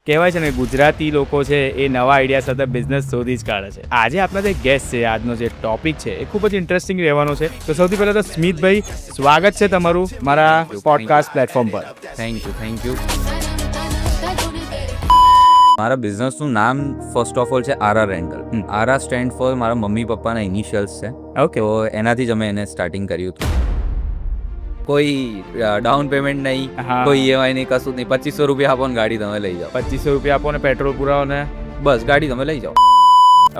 કહેવાય છે ને ગુજરાતી લોકો છે એ નવા આઈડિયા સાથે બિઝનેસ શોધી જ કાઢે છે. આજે આપણા જે ગેસ્ટ છે, આજનો જે ટોપિક છે એ ખૂબ જ ઇન્ટરેસ્ટિંગ રહેવાનો છે. તો સૌથી પહેલા તો સ્મિતભાઈ, સ્વાગત છે તમારું મારા પોડકાસ્ટ પ્લેટફોર્મ પર. Thank you. મારા બિઝનેસનું નામ ફર્સ્ટ ઓફ ઓલ છે આરા રેન્ટલ. આરા સ્ટેન્ડ ફોર મારા મમ્મી પપ્પાના ઇનિશિયલ્સ છે. ઓકે. તો એનાથી જ અમે એને સ્ટાર્ટિંગ કર્યું હતું. કોઈ ડાઉન પેમેન્ટ નહીં, હા. કોઈ EMI નહીં, કશું નહીં. 2500 રૂપિયા આપો ને ગાડી તમે લઈ જાઓ. 2500 રૂપિયા આપો ને પેટ્રોલ પુરાવો ને બસ ગાડી તમે લઈ જાઓ.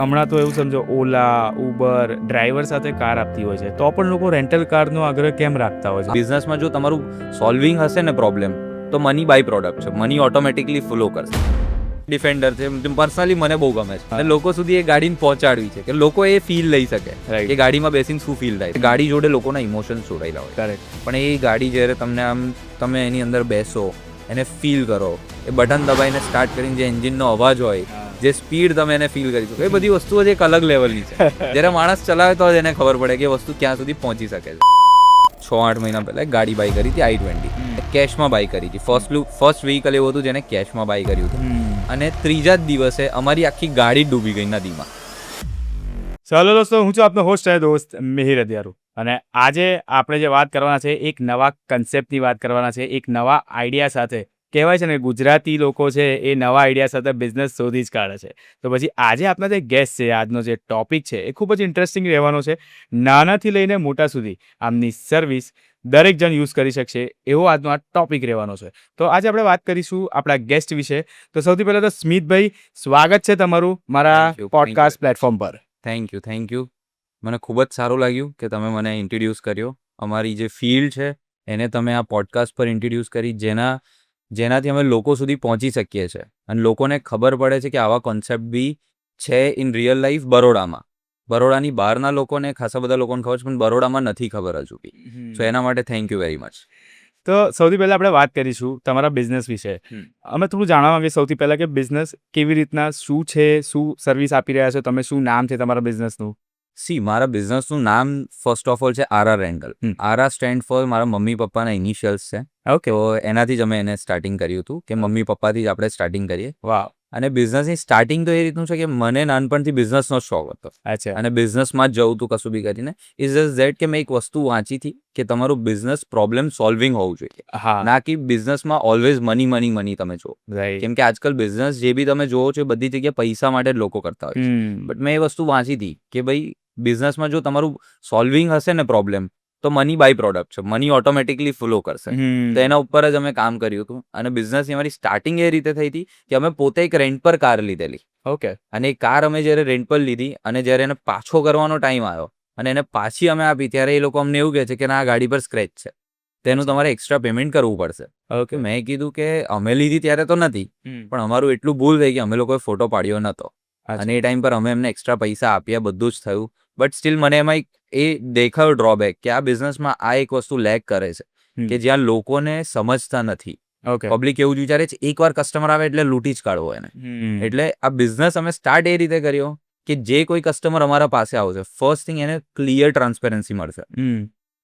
હમણાં તો એવું સમજો, ઓલા, ઉબર ડ્રાઈવર સાથે કાર આપતી હોય છે, તો પણ લોકો રેન્ટલ કારનો આગ્રહ કેમ રાખતા હોય છે? બિઝનેસમાં જો તમારું સોલ્વિંગ હશે ને પ્રોબ્લેમ, તો મની બાય પ્રોડક્ટ છે. મની ઓટોમેટિકલી ફ્લો કરશે. ડિફેન્ડર છે, પર્સનલી મને બહુ ગમે છે અને લોકો સુધી એ ગાડીને પહોંચાડવી છે કે લોકો એ ફીલ લઈ શકે Right. કે ગાડીમાં બેસીને શું ફીલ થાય. ગાડી જોડે લોકોના ઇમોશન્સ જોડાયેલા હોય, કરેક્ટ. પણ એ ગાડી જ્યારે તમને તમે એની અંદર બેસો, એને ફીલ કરો, એ બટન દબાઈને સ્ટાર્ટ કરીને જે એન્જિનનો અવાજ હોય, જે સ્પીડ તમે એને ફીલ કરી શકો, એ બધી વસ્તુઓ જે એક અલગ લેવલની છે. જ્યારે માણસ ચલાવે તો જ એને ખબર પડે કે એ વસ્તુ ક્યાં સુધી પહોંચી શકે છે. 6-8 મહિના પહેલા એક ગાડી બાય કરી હતી, i20. કેશમાં બાય કરી હતી. ફર્સ્ટ વ્હીકલ એવું હતું જેને કેશમાં બાય કર્યું હતું. અને ત્રીજા જ દિવસે અમારી આખી ગાડી ડૂબી ગઈ નદીમાં. ચાલો દોસ્તો, હું છું આપનો હોસ્ટ દોસ્ત મિહિર અદિયારુ, અને આજે આપણે જે વાત કરવાના છે એક નવા કન્સેપ્ટની વાત કરવાના છે, એક નવા આઈડિયા સાથે. કહેવાય છે ને ગુજરાતી લોકો છે એ નવા આઈડિયા સાથે બિઝનેસ શોધી જ કાઢે છે. તો પછી આજે આપણા જે ગેસ્ટ છે, આજનો જે ટોપિક છે એ ખૂબ જ ઇન્ટરેસ્ટિંગ રહેવાનો છે. નાનાથી લઈને મોટા સુધી આમની સર્વિસ દરેક જણ યુઝ કરી શકશે એવો આજનો આ ટોપિક રહેવાનો છે. તો આજે આપણે વાત કરીશું આપણા ગેસ્ટ વિશે. તો સૌથી પહેલા તો સ્મિતભાઈ, સ્વાગત છે તમારું મારા Thank you. પોડકાસ્ટ પ્લેટફોર્મ પર. Thank you. મને ખૂબ જ સારું લાગ્યું કે તમે મને ઇન્ટ્રોડ્યુસ કર્યો. અમારી જે ફિલ્ડ છે એને તમે આ પોડકાસ્ટ પર ઇન્ટ્રોડ્યુસ કરી, જેનાથી અમે લોકો સુધી પહોંચી શકીએ છીએ અને લોકોને ખબર પડે છે કે આવા કોન્સેપ્ટ બી છે ઇન રિયલ લાઈફ બરોડામાં. બરોડાની બહારના લોકોને, ખાસા બધા લોકોને ખબર છે, પણ બરોડામાં નથી ખબર હજુ બી. સો એના માટે થેન્ક યુ વેરી મચ. તો સૌથી પહેલા આપણે વાત કરીશું તમારા બિઝનેસ વિશે. અમે થોડું જાણવા માંગીએ સૌથી પહેલા કે બિઝનેસ કેવી રીતના, શું છે, શું સર્વિસ આપી રહ્યા છો તમે, શું નામ છે તમારા બિઝનેસનું? મારા બિઝનેસનું નામ ફર્સ્ટ ઓફ ઓલ છે આરા રેન્ટલ. આરા સ્ટેન્ડ ફોર મારા મમ્મી પપ્પાના ઇનિશિયલ્સ છે. ઓકે. તો એનાથી જ અમે એને સ્ટાર્ટિંગ કર્યું હતું કે મમ્મી પપ્પાથી જ આપણે સ્ટાર્ટિંગ કરીએ. વાહ. અને બિઝનેસની સ્ટાર્ટિંગ તો એ રીતનું છે કે મને નાનપણથી બિઝનેસનો શોખ હતો અચ્છા. અને બિઝનેસમાં જ જવું હતું કશું બી કરીને. ઇઝ જસ્ટ ધેટ કે મેં એક વસ્તુ વાંચી હતી કે તમારું બિઝનેસ પ્રોબ્લેમ સોલ્વિંગ હોવું જોઈએ, હા. ના કે બિઝનેસમાં ઓલવેઝ મની તમે જુઓ. રાઈટ. કેમ કે આજકાલ બિઝનેસ જે બી તમે જોવો છો એ બધી જગ્યાએ પૈસા માટે જ લોકો કરતા હોય છે. બટ મેં એ વસ્તુ વાંચી હતી કે ભાઈ બિઝનેસમાં જો તમારું સોલ્વિંગ હશે ને પ્રોબ્લેમ, તો મની બાય પ્રોડક્ટ છે. મની ઓટોમેટિકલી ફ્લો કરશે. તો એના ઉપર જ અમે કામ કર્યું હતું અને બિઝનેસની અમારી સ્ટાર્ટિંગ એ રીતે થઈ હતી કે અમે પોતે એક રેન્ટ પર કાર લીધેલી. ઓકે. અને એ કાર અમે જ્યારે રેન્ટ પર લીધી અને જ્યારે એને પાછો કરવાનો ટાઈમ આવ્યો અને એને પાછી અમે આપી, ત્યારે એ લોકો અમને એવું કહે છે કે ના, આ ગાડી પર સ્ક્રેચ છે, તેનું તમારે એક્સ્ટ્રા પેમેન્ટ કરવું પડશે. ઓકે. મેં કીધું કે અમે લીધી ત્યારે તો નથી, પણ અમારું એટલું ભૂલ થઈ કે અમે લોકોએ ફોટો પાડ્યો નહોતો અને એ ટાઈમ પર અમે એમને એક્સ્ટ્રા પૈસા આપ્યા, બધું જ થયું. બટ સ્ટીલ મને એમાં એ દેખાયો ડ્રોબેક કે આ બિઝનેસમાં આ એક વસ્તુ લેક કરે છે કે જ્યાં લોકોને સમજતા નથી. ઓકે. પબ્લિક એવું જ વિચારે છે એકવાર કસ્ટમર આવે એટલે લૂંટી જ કાઢવો એને. એટલે આ બિઝનેસ અમે સ્ટાર્ટ એ રીતે કર્યો કે જે કોઈ કસ્ટમર અમારા પાસે આવશે, ફર્સ્ટ થિંગ એને ક્લિયર ટ્રાન્સપેરન્સી મળશે.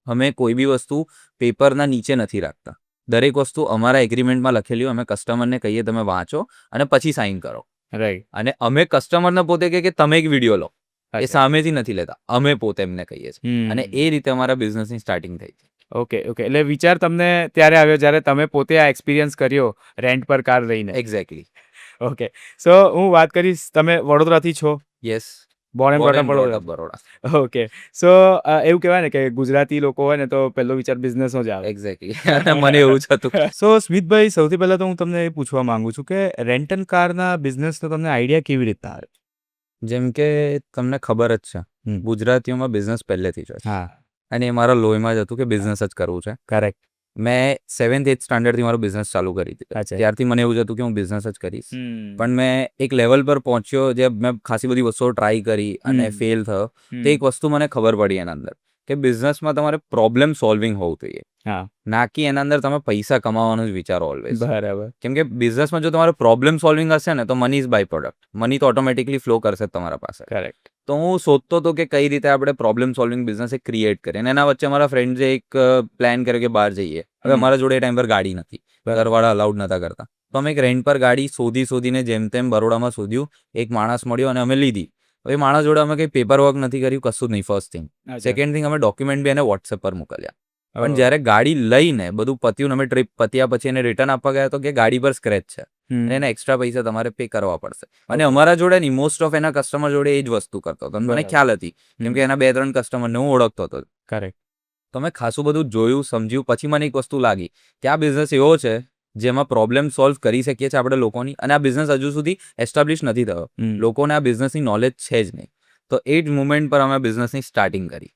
અમે કોઈ બી વસ્તુ પેપરના નીચે નથી રાખતા. દરેક વસ્તુ અમારા એગ્રીમેન્ટમાં લખેલી હોય. અમે કસ્ટમરને કહીએ તમે વાંચો અને પછી સાઇન કરો. રાઈટ. અને અમે કસ્ટમરને પોતે કહીએ કે તમે એક વિડીયો લો. એ સામેથી નથી લેતા, અમે પોતે એમને કહીએ છીએ. અને એ રીતે અમારા બિઝનેસની સ્ટાર્ટિંગ થઈ છે. ઓકે. એટલે વિચાર તમને ત્યારે આવ્યો જ્યારે તમે પોતે આ એક્સપિરિયન્સ કર્યો રેન્ટ પર કાર લઈને. એક્ઝેક્ટલી. ઓકે. સો હું વાત કરીશ, તમે વડોદરાથી છો? Yes. Born and brought up Baroda. Okay. So એવું કહેવાય ને કે ગુજરાતી લોકો હોય ને તો પહેલો વિચાર બિઝનેસનો જ આવે. એક્ઝેક્ટલી. મને એવું જ હતું. સો સ્મિતભાઈ, સૌથી પહેલા તો હું તમને એ પૂછવા માંગુ છું કે રેન્ટલ કારના બિઝનેસનો તમને આઈડિયા કેવી રીતના આવ્યો? જેમ કે તમને ખબર જ છે, ગુજરાતીઓમાં બિઝનેસ પહેલેથી જ હોય. હા. અને એ મારા લોહીમાં જ હતું કે બિઝનેસ જ કરવું છે. કરેક્ટ. મેં 7th-8th સ્ટાન્ડર્ડથી મારો બિઝનેસ ચાલુ કરી દીધો. અચ્છા. ત્યારથી મને એવું જ હતું કે હું બિઝનેસ જ કરીશ. પણ મેં એક લેવલ પર પહોંચ્યો, જે મેં ખાસી બધી વસ્તુઓ ટ્રાય કરી અને ફેલ થયો. તો એક વસ્તુ મને ખબર પડી એના અંદર કે બિઝનેસમાં તમારે પ્રોબ્લેમ સોલ્વિંગ હોવું જોઈએ, હા. ના કે એના અંદર તમે પૈસા કમાવાનું જ વિચારો ઓલવેઝ. બરાબર. કેમ કે બિઝનેસમાં જો તમારે પ્રોબ્લેમ સોલ્વિંગ હશે ને, તો money is by product. Money તો ઓટોમેટિકલી ફ્લો કરશે તમારા પાસે. કરેક્ટ. તો હું શોધતો હતો કે કઈ રીતે આપણે પ્રોબ્લેમ સોલ્વિંગ બિઝનેસ એક ક્રિએટ કરીએ. અને એના વચ્ચે અમારા ફ્રેન્ડ્સે એક પ્લાન કર્યો કે બહાર જઈએ. હવે અમારા જોડે એ ટાઈમ પર ગાડી નથી, ઘરવાળા અલાઉડ નતા કરતા. તો અમે એક રેન્ટ પર ગાડી શોધીને જેમ તેમ બરોડામાં શોધ્યું, એક માણસ મળ્યો અને અમે લીધી. હવે એ માણસ જોડે અમે કંઈ પેપર વર્ક નથી કર્યું, કશું જ નહીં. First thing. સેકન્ડ થિંગ, અમે ડોક્યુમેન્ટ બી એને વોટ્સએપ પર મોકલ્યા. પણ જ્યારે ગાડી લઈને બધું પત્યું, અમે ટ્રીપ પત્યા પછી એને રિટર્ન આપવા ગયા તો કે ગાડી પર સ્ક્રેચ છે અને એના એક્સ્ટ્રા પૈસા તમારે પે કરવા પડશે. અને અમારા જોડે નહીં, મોસ્ટ ઓફ એના કસ્ટમર જોડે એ જ વસ્તુ કરતો હતો. મને ખ્યાલ હતી કેમ કે એના 2-3 કસ્ટમરને હું ઓળખતો હતો. કરેક્ટ. તો મેં ખાસું બધું જોયું, સમજ્યું. પછી મને એક વસ્તુ લાગી કે આ બિઝનેસ એવો છે જેમાં પ્રોબ્લેમ સોલ્વ કરી શકીએ છીએ આપણે લોકોની, અને આ બિઝનેસ હજુ સુધી એસ્ટાબ્લિશ નથી થયો. લોકોને આ બિઝનેસની નોલેજ છે જ નહીં. તો એ જ મુમેન્ટ પર અમે બિઝનેસની સ્ટાર્ટિંગ કરી.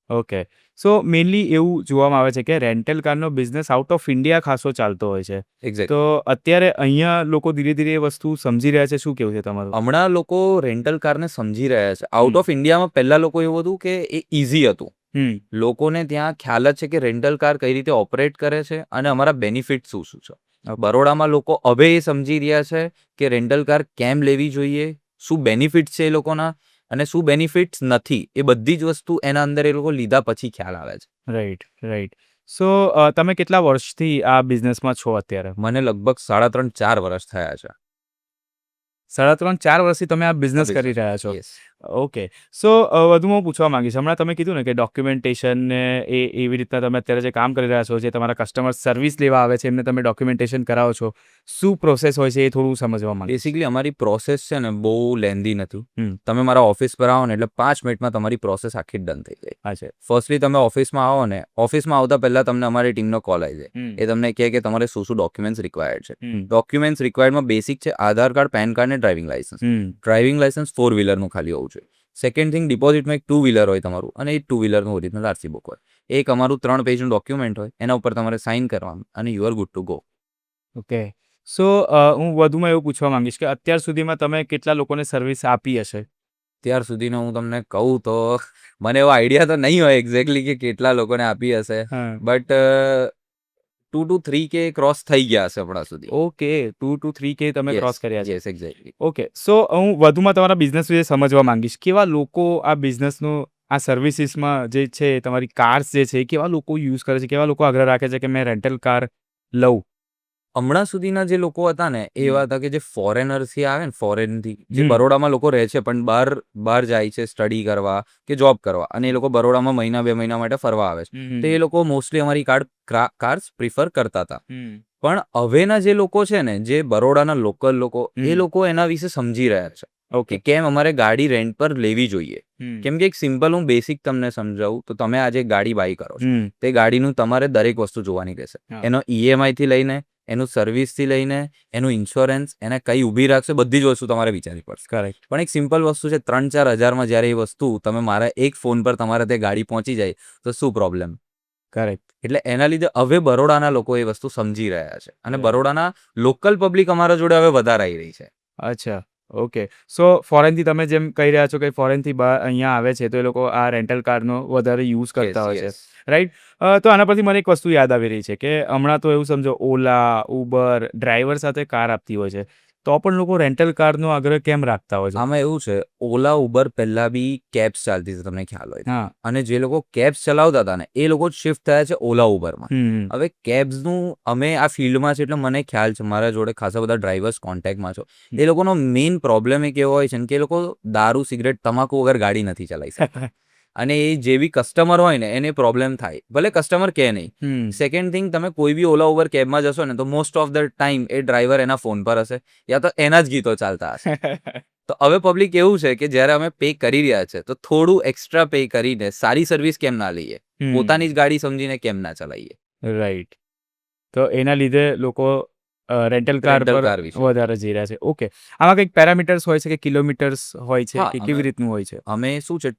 ઓકે. સો મેઇનલી એવું જોવામાં આવે છે કે રેન્ટલ કારનો બિઝનેસ આઉટ ઓફ ઇન્ડિયા ખાસો ચાલતો હોય છે. એક્ઝેક્ટ. તો અત્યારે અહીંયા લોકો ધીરે ધીરે એ વસ્તુ સમજી રહ્યા છે. શું કેવું છે તમારું? હમણાં લોકો રેન્ટલ કારને સમજી રહ્યા છે. આઉટ ઓફ ઇન્ડિયામાં પહેલા લોકો એવું હતું કે એ ઇઝી હતું. લોકોને ત્યાં ખ્યાલ જ છે કે રેન્ટલ કાર કઈ રીતે ઓપરેટ કરે છે અને અમારા બેનિફિટ શું શું છે. બરોડામાં લોકો હવે એ સમજી રહ્યા છે કે રેન્ટલ કાર કેમ લેવી જોઈએ, શું બેનિફિટ છે એ લોકોના અને શું બેનિફિટ્સ નથી. એ બધી જ વસ્તુ એના અંદર એ લોકો લીધા પછી ખ્યાલ આવે છે. રાઈટ. સો તમે કેટલા વર્ષથી આ બિઝનેસમાં છો અત્યારે? મને લગભગ 3.5-4 વર્ષ થયા છે. 3.5-4 વર્ષથી તમે આ બિઝનેસ કરી રહ્યા છો. Yes. ઓકે. સો વધુમાં હું પૂછવા માંગીશ, હમણાં તમે કીધું ને કે ડોક્યુમેન્ટેશન ને એ એવી રીતના તમે અત્યારે જે કામ કરી રહ્યા છો, જે તમારા કસ્ટમર સર્વિસ લેવા આવે છે એમને તમે ડોક્યુમેન્ટેશન કરાવો છો, શું પ્રોસેસ હોય છે એ થોડું સમજવા માંગીશ. બેસિકલી અમારી પ્રોસેસ છે ને બહુ લેન્ધી નથી. તમે મારા ઓફિસ પર આવો ને એટલે 5 મિનિટમાં તમારી પ્રોસેસ આખી ડન થઈ જાય. અચ્છા. ફર્સ્ટલી તમે ઓફિસમાં આવો ને, ઓફિસમાં આવતા પહેલા તમને અમારી ટીમનો કોલ આવી જાય. એ તમને કહે કે તમારે શું શું ડોક્યુમેન્ટ્સ રિક્વાયર્ડ છે. ડોક્યુમેન્ટ્સ રિક્વાયર્ડમાં બેસિક છે આધાર કાર્ડ, પેન કાર્ડ ને ડ્રાઇવિંગ લાયસન્સ. ડ્રાઇવિંગ લાયસન્સ 4 વ્હીલરનું ખાલી હોવું જોઈએ. સેકન્ડ થિંગ, ડિપોઝિટમાં એક 2 વ્હીલર હોય તમારું અને એ 2 વ્હીલરનું ઓરિજિનલ આરસી બુક હોય. એક અમારું 3 પેજનું ડોક્યુમેન્ટ હોય, એના ઉપર તમારે સાઇન કરવાનું અને you are good to go. Okay. So હું વધુમાં એવું પૂછવા માંગીશ કે અત્યાર સુધીમાં તમે કેટલા લોકોને સર્વિસ આપી હશે? ત્યાર સુધીનો હું તમને કહું તો મને એવો આઈડિયા તો નહીં હોય એક્ઝેક્ટલી કે કેટલા લોકોને આપી હશે, બટ 2 to 3K ક્રોસ થઈ ગયા હશે હમણાં સુધી. ઓકે. 2 to 3K તમે ક્રોસ કર્યા છે. Yes, exactly. ઓકે. સો હું વધુમાં તમારા બિઝનેસ વિશે સમજવા માંગીશ. કેવા લોકો આ બિઝનેસનું, આ સર્વિસીસમાં જે છે, તમારી કાર્સ જે છે, કેવા લોકો યુઝ કરે છે, કેવા લોકો આગ્રહ રાખે છે કે મેં રેન્ટલ કાર લઉં? હમણાં સુધીના જે લોકો હતા ને એ એવા હતા કે જે ફોરેનર્સથી આવે ને, ફોરેનથી જે બરોડામાં લોકો રહે છે પણ બહાર જાય છે સ્ટડી કરવા કે જોબ કરવા, અને એ લોકો બરોડામાં 1-2 મહિના માટે ફરવા આવે છે. તો એ લોકો મોસ્ટલી અમારી કાર્સ પ્રિફર કરતા હતા. પણ હવેના જે લોકો છે ને, જે બરોડાના લોકલ લોકો, એ લોકો એના વિશે સમજી રહ્યા છે. ઓકે, કેમ અમારે ગાડી રેન્ટ પર લેવી જોઈએ. કેમ કે એક સિમ્પલ હું બેસિક તમને સમજાવું તો, તમે આજે ગાડી બાય કરો છો, તે ગાડીનું તમારે દરેક વસ્તુ જોવાની રહેશે. એનો EMI થી લઈને, એનું સર્વિસથી લઈને, એનું ઇન્સ્યોરન્સ, એને કઈ ઊભી રાખશે, બધી જ વસ્તુ તમારે વિચારવી પડશે. કરેક્ટ. પણ એક સિમ્પલ વસ્તુ છે, 3-4 હજારમાં જ્યારે એ વસ્તુ તમે મારા એક ફોન પર તમારે તે ગાડી પહોંચી જાય તો શું પ્રોબ્લેમ? કરેક્ટ. એટલે એના લીધે હવે બરોડાના લોકો એ વસ્તુ સમજી રહ્યા છે અને બરોડાના લોકલ પબ્લિક અમારા જોડે હવે વધારે આવી રહી છે. અચ્છા. ઓકે. સો ફોરેનથી તમે જેમ કહી રહ્યા છો કે ફોરેનથી અહીંયા આવે છે તો એ લોકો આ રેન્ટલ કારનો વધારે યુઝ કરતા હોય છે, રાઈટ? તો આના પરથી મને એક વસ્તુ યાદ આવી રહી છે કે હમણાં તો એવું સમજો, ઓલા, ઉબર ડ્રાઈવર સાથે કાર આપતી હોય છે, તો પણ લોકો રેન્ટલ કારનો આગ્રહ કેમ રાખતા હોય છે? આમાં એવું છે, ઓલા ઉબર પહેલા બી કેબ્સ ચાલતી હતી, તમને ખ્યાલ હોય. હા. અને જે લોકો કેબ્સ ચલાવતા હતા ને એ લોકો શિફ્ટ થયા છે ઓલા ઉબરમાં. હવે કેબ્સનું, અમે આ ફિલ્ડમાં છે એટલે મને ખ્યાલ છે, મારા જોડે ખાસા બધા ડ્રાઈવર્સ કોન્ટેક્ટમાં છો. એ લોકોનો મેઇન પ્રોબ્લેમ એક એવો હોય છે ને કે એ લોકો દારૂ, સિગરેટ, તમાકુ વગર ગાડી નથી ચલાવી શકતા. અને એ જે બી કસ્ટમર હોય ને એને પ્રોબ્લેમ થાય, ભલે કસ્ટમર કે નહીં. સેકન્ડ થિંગ, તમે કોઈ બી ઓલા ઉબર કેબમાં જશો ને તો most of the time A driver એના ફોન પર હશે યા તો એના જ ગીતો ચાલતા હશે. તો હવે પબ્લિક એવું છે કે જ્યારે અમે પે કરી રહ્યા છે તો થોડું એક્સ્ટ્રા પે કરીને સારી સર્વિસ કેમ ના લઈએ, પોતાની જ ગાડી સમજીને કેમ ના ચલાવીએ. રાઈટ. તો એના લીધે લોકો રેન્ટલ કાર પર વધારે જઈ રહ્યા છે. ઓકે. આમાં કંઈક પેરામીટર્સ હોય છે કે કિલોમીટર્સ હોય છે કે કેવી રીતનું હોય છે? અમે શું છે,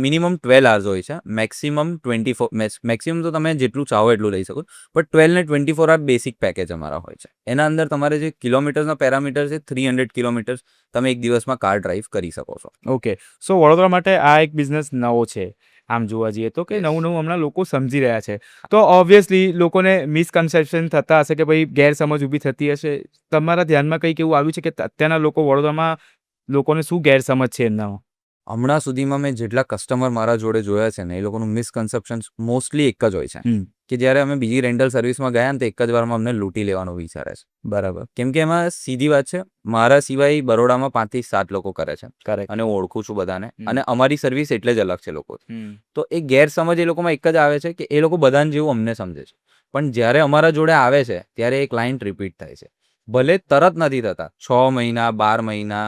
મિનિમમ 12 hours હોય છે, મેક્સિમમ 24. મેક્સિમમ તો તમે જેટલું ચાહો એટલું લઈ શકો, પણ 12 ને 24 hour બેસિક પેકેજ અમારા હોય છે. એના અંદર તમારે જે કિલોમીટર્સના પેરામીટર છે, 300 કિલોમીટર્સ તમે એક દિવસમાં કાર ડ્રાઈવ કરી શકો છો. ઓકે. સો વડોદરા માટે આ એક બિઝનેસ નવો છે આમ જોવા જઈએ તો, કે નવું હમણાં લોકો સમજી રહ્યા છે. તો ઓબ્વિયસલી લોકોને મિસકન્સેપ્શન થતા હશે કે ભાઈ ગેરસમજ ઊભી થતી હશે. તમારા ધ્યાનમાં કંઈક એવું આવ્યું છે કે અત્યારના લોકો વડોદરામાં લોકોને શું ગેરસમજ છે એમના? હમણાં સુધીમાં મેં જેટલા કસ્ટમર મારા જોડે જોયા છે ને એ લોકોનું મિસકન્સેપ્શન મોસ્ટલી એક જ હોય છે કે જ્યારે અમે બીજી રેન્ટલ સર્વિસમાં ગયા ને તો એક જ વારમાં અમને લૂંટી લેવાનું વિચારે છે. બરાબર. કેમ કે એમાં સીધી વાત છે, મારા સિવાય બરોડામાં 5 થી 7 લોકો કરે છે કરેક્ટ. અને હું ઓળખું છું બધાને, હમ. અને અમારી સર્વિસ એટલે જ અલગ છે લોકો. તો એ ગેરસમજ એ લોકોમાં એક જ આવે છે કે એ લોકો બધાને જેવું અમને સમજે છે, પણ જ્યારે અમારા જોડે આવે છે ત્યારે એ ક્લાયન્ટ રિપીટ થાય છે. ભલે તરત નથી થતા, 6 મહિના 12 મહિના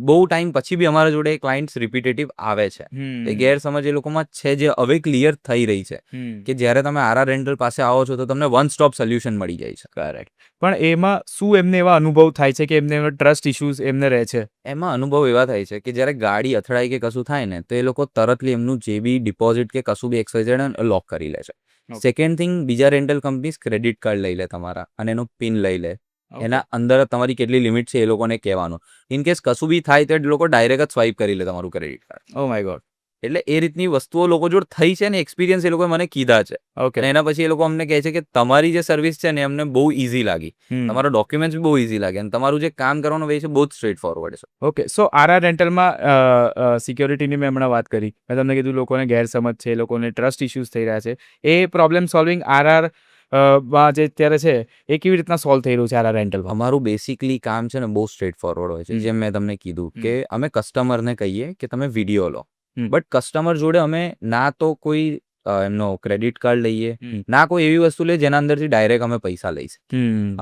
બહુ ટાઈમ પછી બી અમારા જોડે ક્લાયન્ટ્સ રિપીટેટિવ આવે છે. એ ગેરસમજ એ લોકોમાં છે જે હવે ક્લિયર થઈ રહી છે કે જ્યારે તમે આરઆર રેન્ટલ પાસે આવો છો તો તમને વન સ્ટોપ સોલ્યુશન મળી જાય છે. કરેક્ટ. પણ એમાં શું એમને એવા અનુભવ થાય છે કે એમને ટ્રસ્ટ ઇશ્યુઝ એમને રહે છે? એમાં અનુભવ એવા થાય છે કે જ્યારે ગાડી અથડાય કે કશું થાય ને તો એ લોકો તરતલી એમનું જે બી ડિપોઝિટ કે કશું બી XYZ લોક કરી લે છે. Okay. સેકન્ડ થિંગ, બીજા રેન્ટલ કંપનીઝ ક્રેડિટ કાર્ડ લઈ લે તમારા અને એનો પિન લઈ લે. એના અંદર તમારી કેટલી લિમિટ છે એ લોકોને કહેવાનું. ઇન કેસ કશું બી થાય તો એ લોકો ડાયરેક્ટ જ સ્વાઇપ કરી લે તમારું credit card. Oh my God. એટલે એ રીતની વસ્તુઓ લોકો જોડે થઈ છે ને, એક્સપિરિયન્સ એ લોકોએ મને કીધા છે. ઓકે. અને એના પછી એ લોકો અમને કહે છે કે તમારી જે સર્વિસ છે ને અમને બહુ ઇઝી લાગી, તમારો ડોક્યુમેન્ટ્સ બી બહુ ઇઝી લાગે અને તમારું જે કામ કરવાનો વે છે બહુ જ સ્ટ્રેટ ફોરવર્ડ છે. ઓકે. સો આરઆર રેન્ટલમાં સિક્યોરિટીની મેં હમણાં વાત કરી, મેં તમને કીધું લોકોને ગેરસમજ છે, લોકોને ટ્રસ્ટ ઇશ્યુઝ થઈ રહ્યા છે. એ પ્રોબ્લેમ સોલ્વિંગ આરઆર માં જે અત્યારે છે એ કેવી રીતના સોલ્વ થઈ રહ્યું છે આરઆર રેન્ટલમાં? અમારું બેસિકલી કામ છે ને બહુ સ્ટ્રેટ ફોરવર્ડ હોય છે. જેમ મેં તમને કીધું કે અમે કસ્ટમરને કહીએ કે તમે વિડીયો લો, બટ કસ્ટમર જોડે અમે ના તો કોઈ એમનો ક્રેડિટ કાર્ડ લઈએ, ના કોઈ એવી વસ્તુ લઈએ જેના અંદરથી ડાયરેક્ટ અમે પૈસા લઈશું.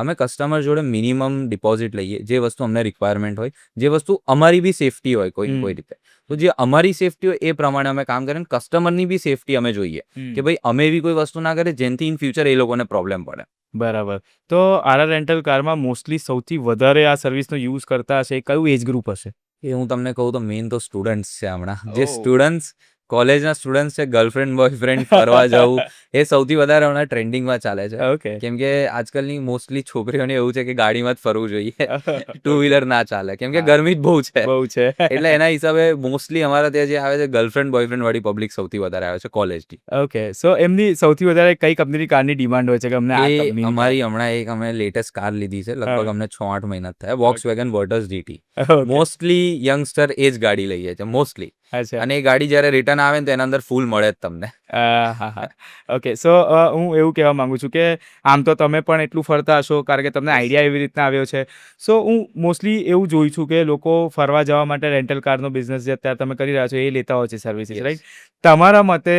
અમે કસ્ટમર જોડે મિનિમમ ડિપોઝિટ લઈએ, જે વસ્તુ અમને રિક્વાયરમેન્ટ હોય, જે વસ્તુ અમારી બી સેફટી હોય કોઈ રીતે. તો જે અમારી સેફટી હોય એ પ્રમાણે અમે કામ કરીએ. કસ્ટમરની બી સેફટી અમે જોઈએ કે ભાઈ અમે એવી કોઈ વસ્તુ ના કરીએ જેનાથી ઇન ફ્યુચર એ લોકોને પ્રોબ્લેમ પડે. બરાબર. તો આરઆર રેન્ટલ કારમાં મોસ્ટલી સૌથી વધારે આ સર્વિસનો યુઝ કરતા હશે એ કયું એજ ગ્રુપ હશે? એ હું તમને કહું તો મેઇન તો સ્ટુડન્ટ્સ છે હમણાં. જે સ્ટુડન્ટ્સ કોલેજના સ્ટુડન્ટ્સ છે, ગર્લફ્રેન્ડ બોયફ્રેન્ડ ફરવા જવું એ સૌથી વધારે હમણાં ટ્રેન્ડિંગમાં ચાલે છે. ઓકે. કેમ કે આજકાલની મોસ્ટલી છોકરીઓને એવું છે કે ગાડીમાં જ ફરવું જોઈએ, ટુ વ્હીલર ના ચાલે કેમ કે ગરમી જ બહુ છે. બહુ છે. એટલે એના હિસાબે મોસ્ટલી અમારા ત્યાં જે આવે છે ગર્લફ્રેન્ડ બોયફ્રેન્ડ વાળી પબ્લિક સૌથી વધારે આવે છે કોલેજથી. ઓકે. સો એમની સૌથી વધારે કઈ કંપનીની કારની ડિમાન્ડ હોય છે કે અમને આ એ કંપનીની અમારી હમણાં એક અમે લેટેસ્ટ કાર લીધી છે, લગભગ અમને 6-8 મહિના જ થયા, Volkswagen Virtus GT. Okay. Mostly youngster એ જ ગાડી લઈએ છે મોસ્ટલી. અચ્છા. અને એ ગાડી જ્યારે રિટર્ન આવે ને તો એના અંદર ફૂલ મળે જ તમને. હા. ઓકે. સો હું એવું કહેવા માંગુ છું કે આમ તો તમે પણ એટલું ફરતા હશો કારણ કે તમને આઈડિયા એવી રીતના આવ્યો છે. સો હું મોસ્ટલી એવું જોઈ છું કે લોકો ફરવા જવા માટે રેન્ટલ કારનો બિઝનેસ જે અત્યારે તમે કરી રહ્યા છો એ લેતા હોય છે સર્વિસીસ, Yes. રાઈટ? તમારા મતે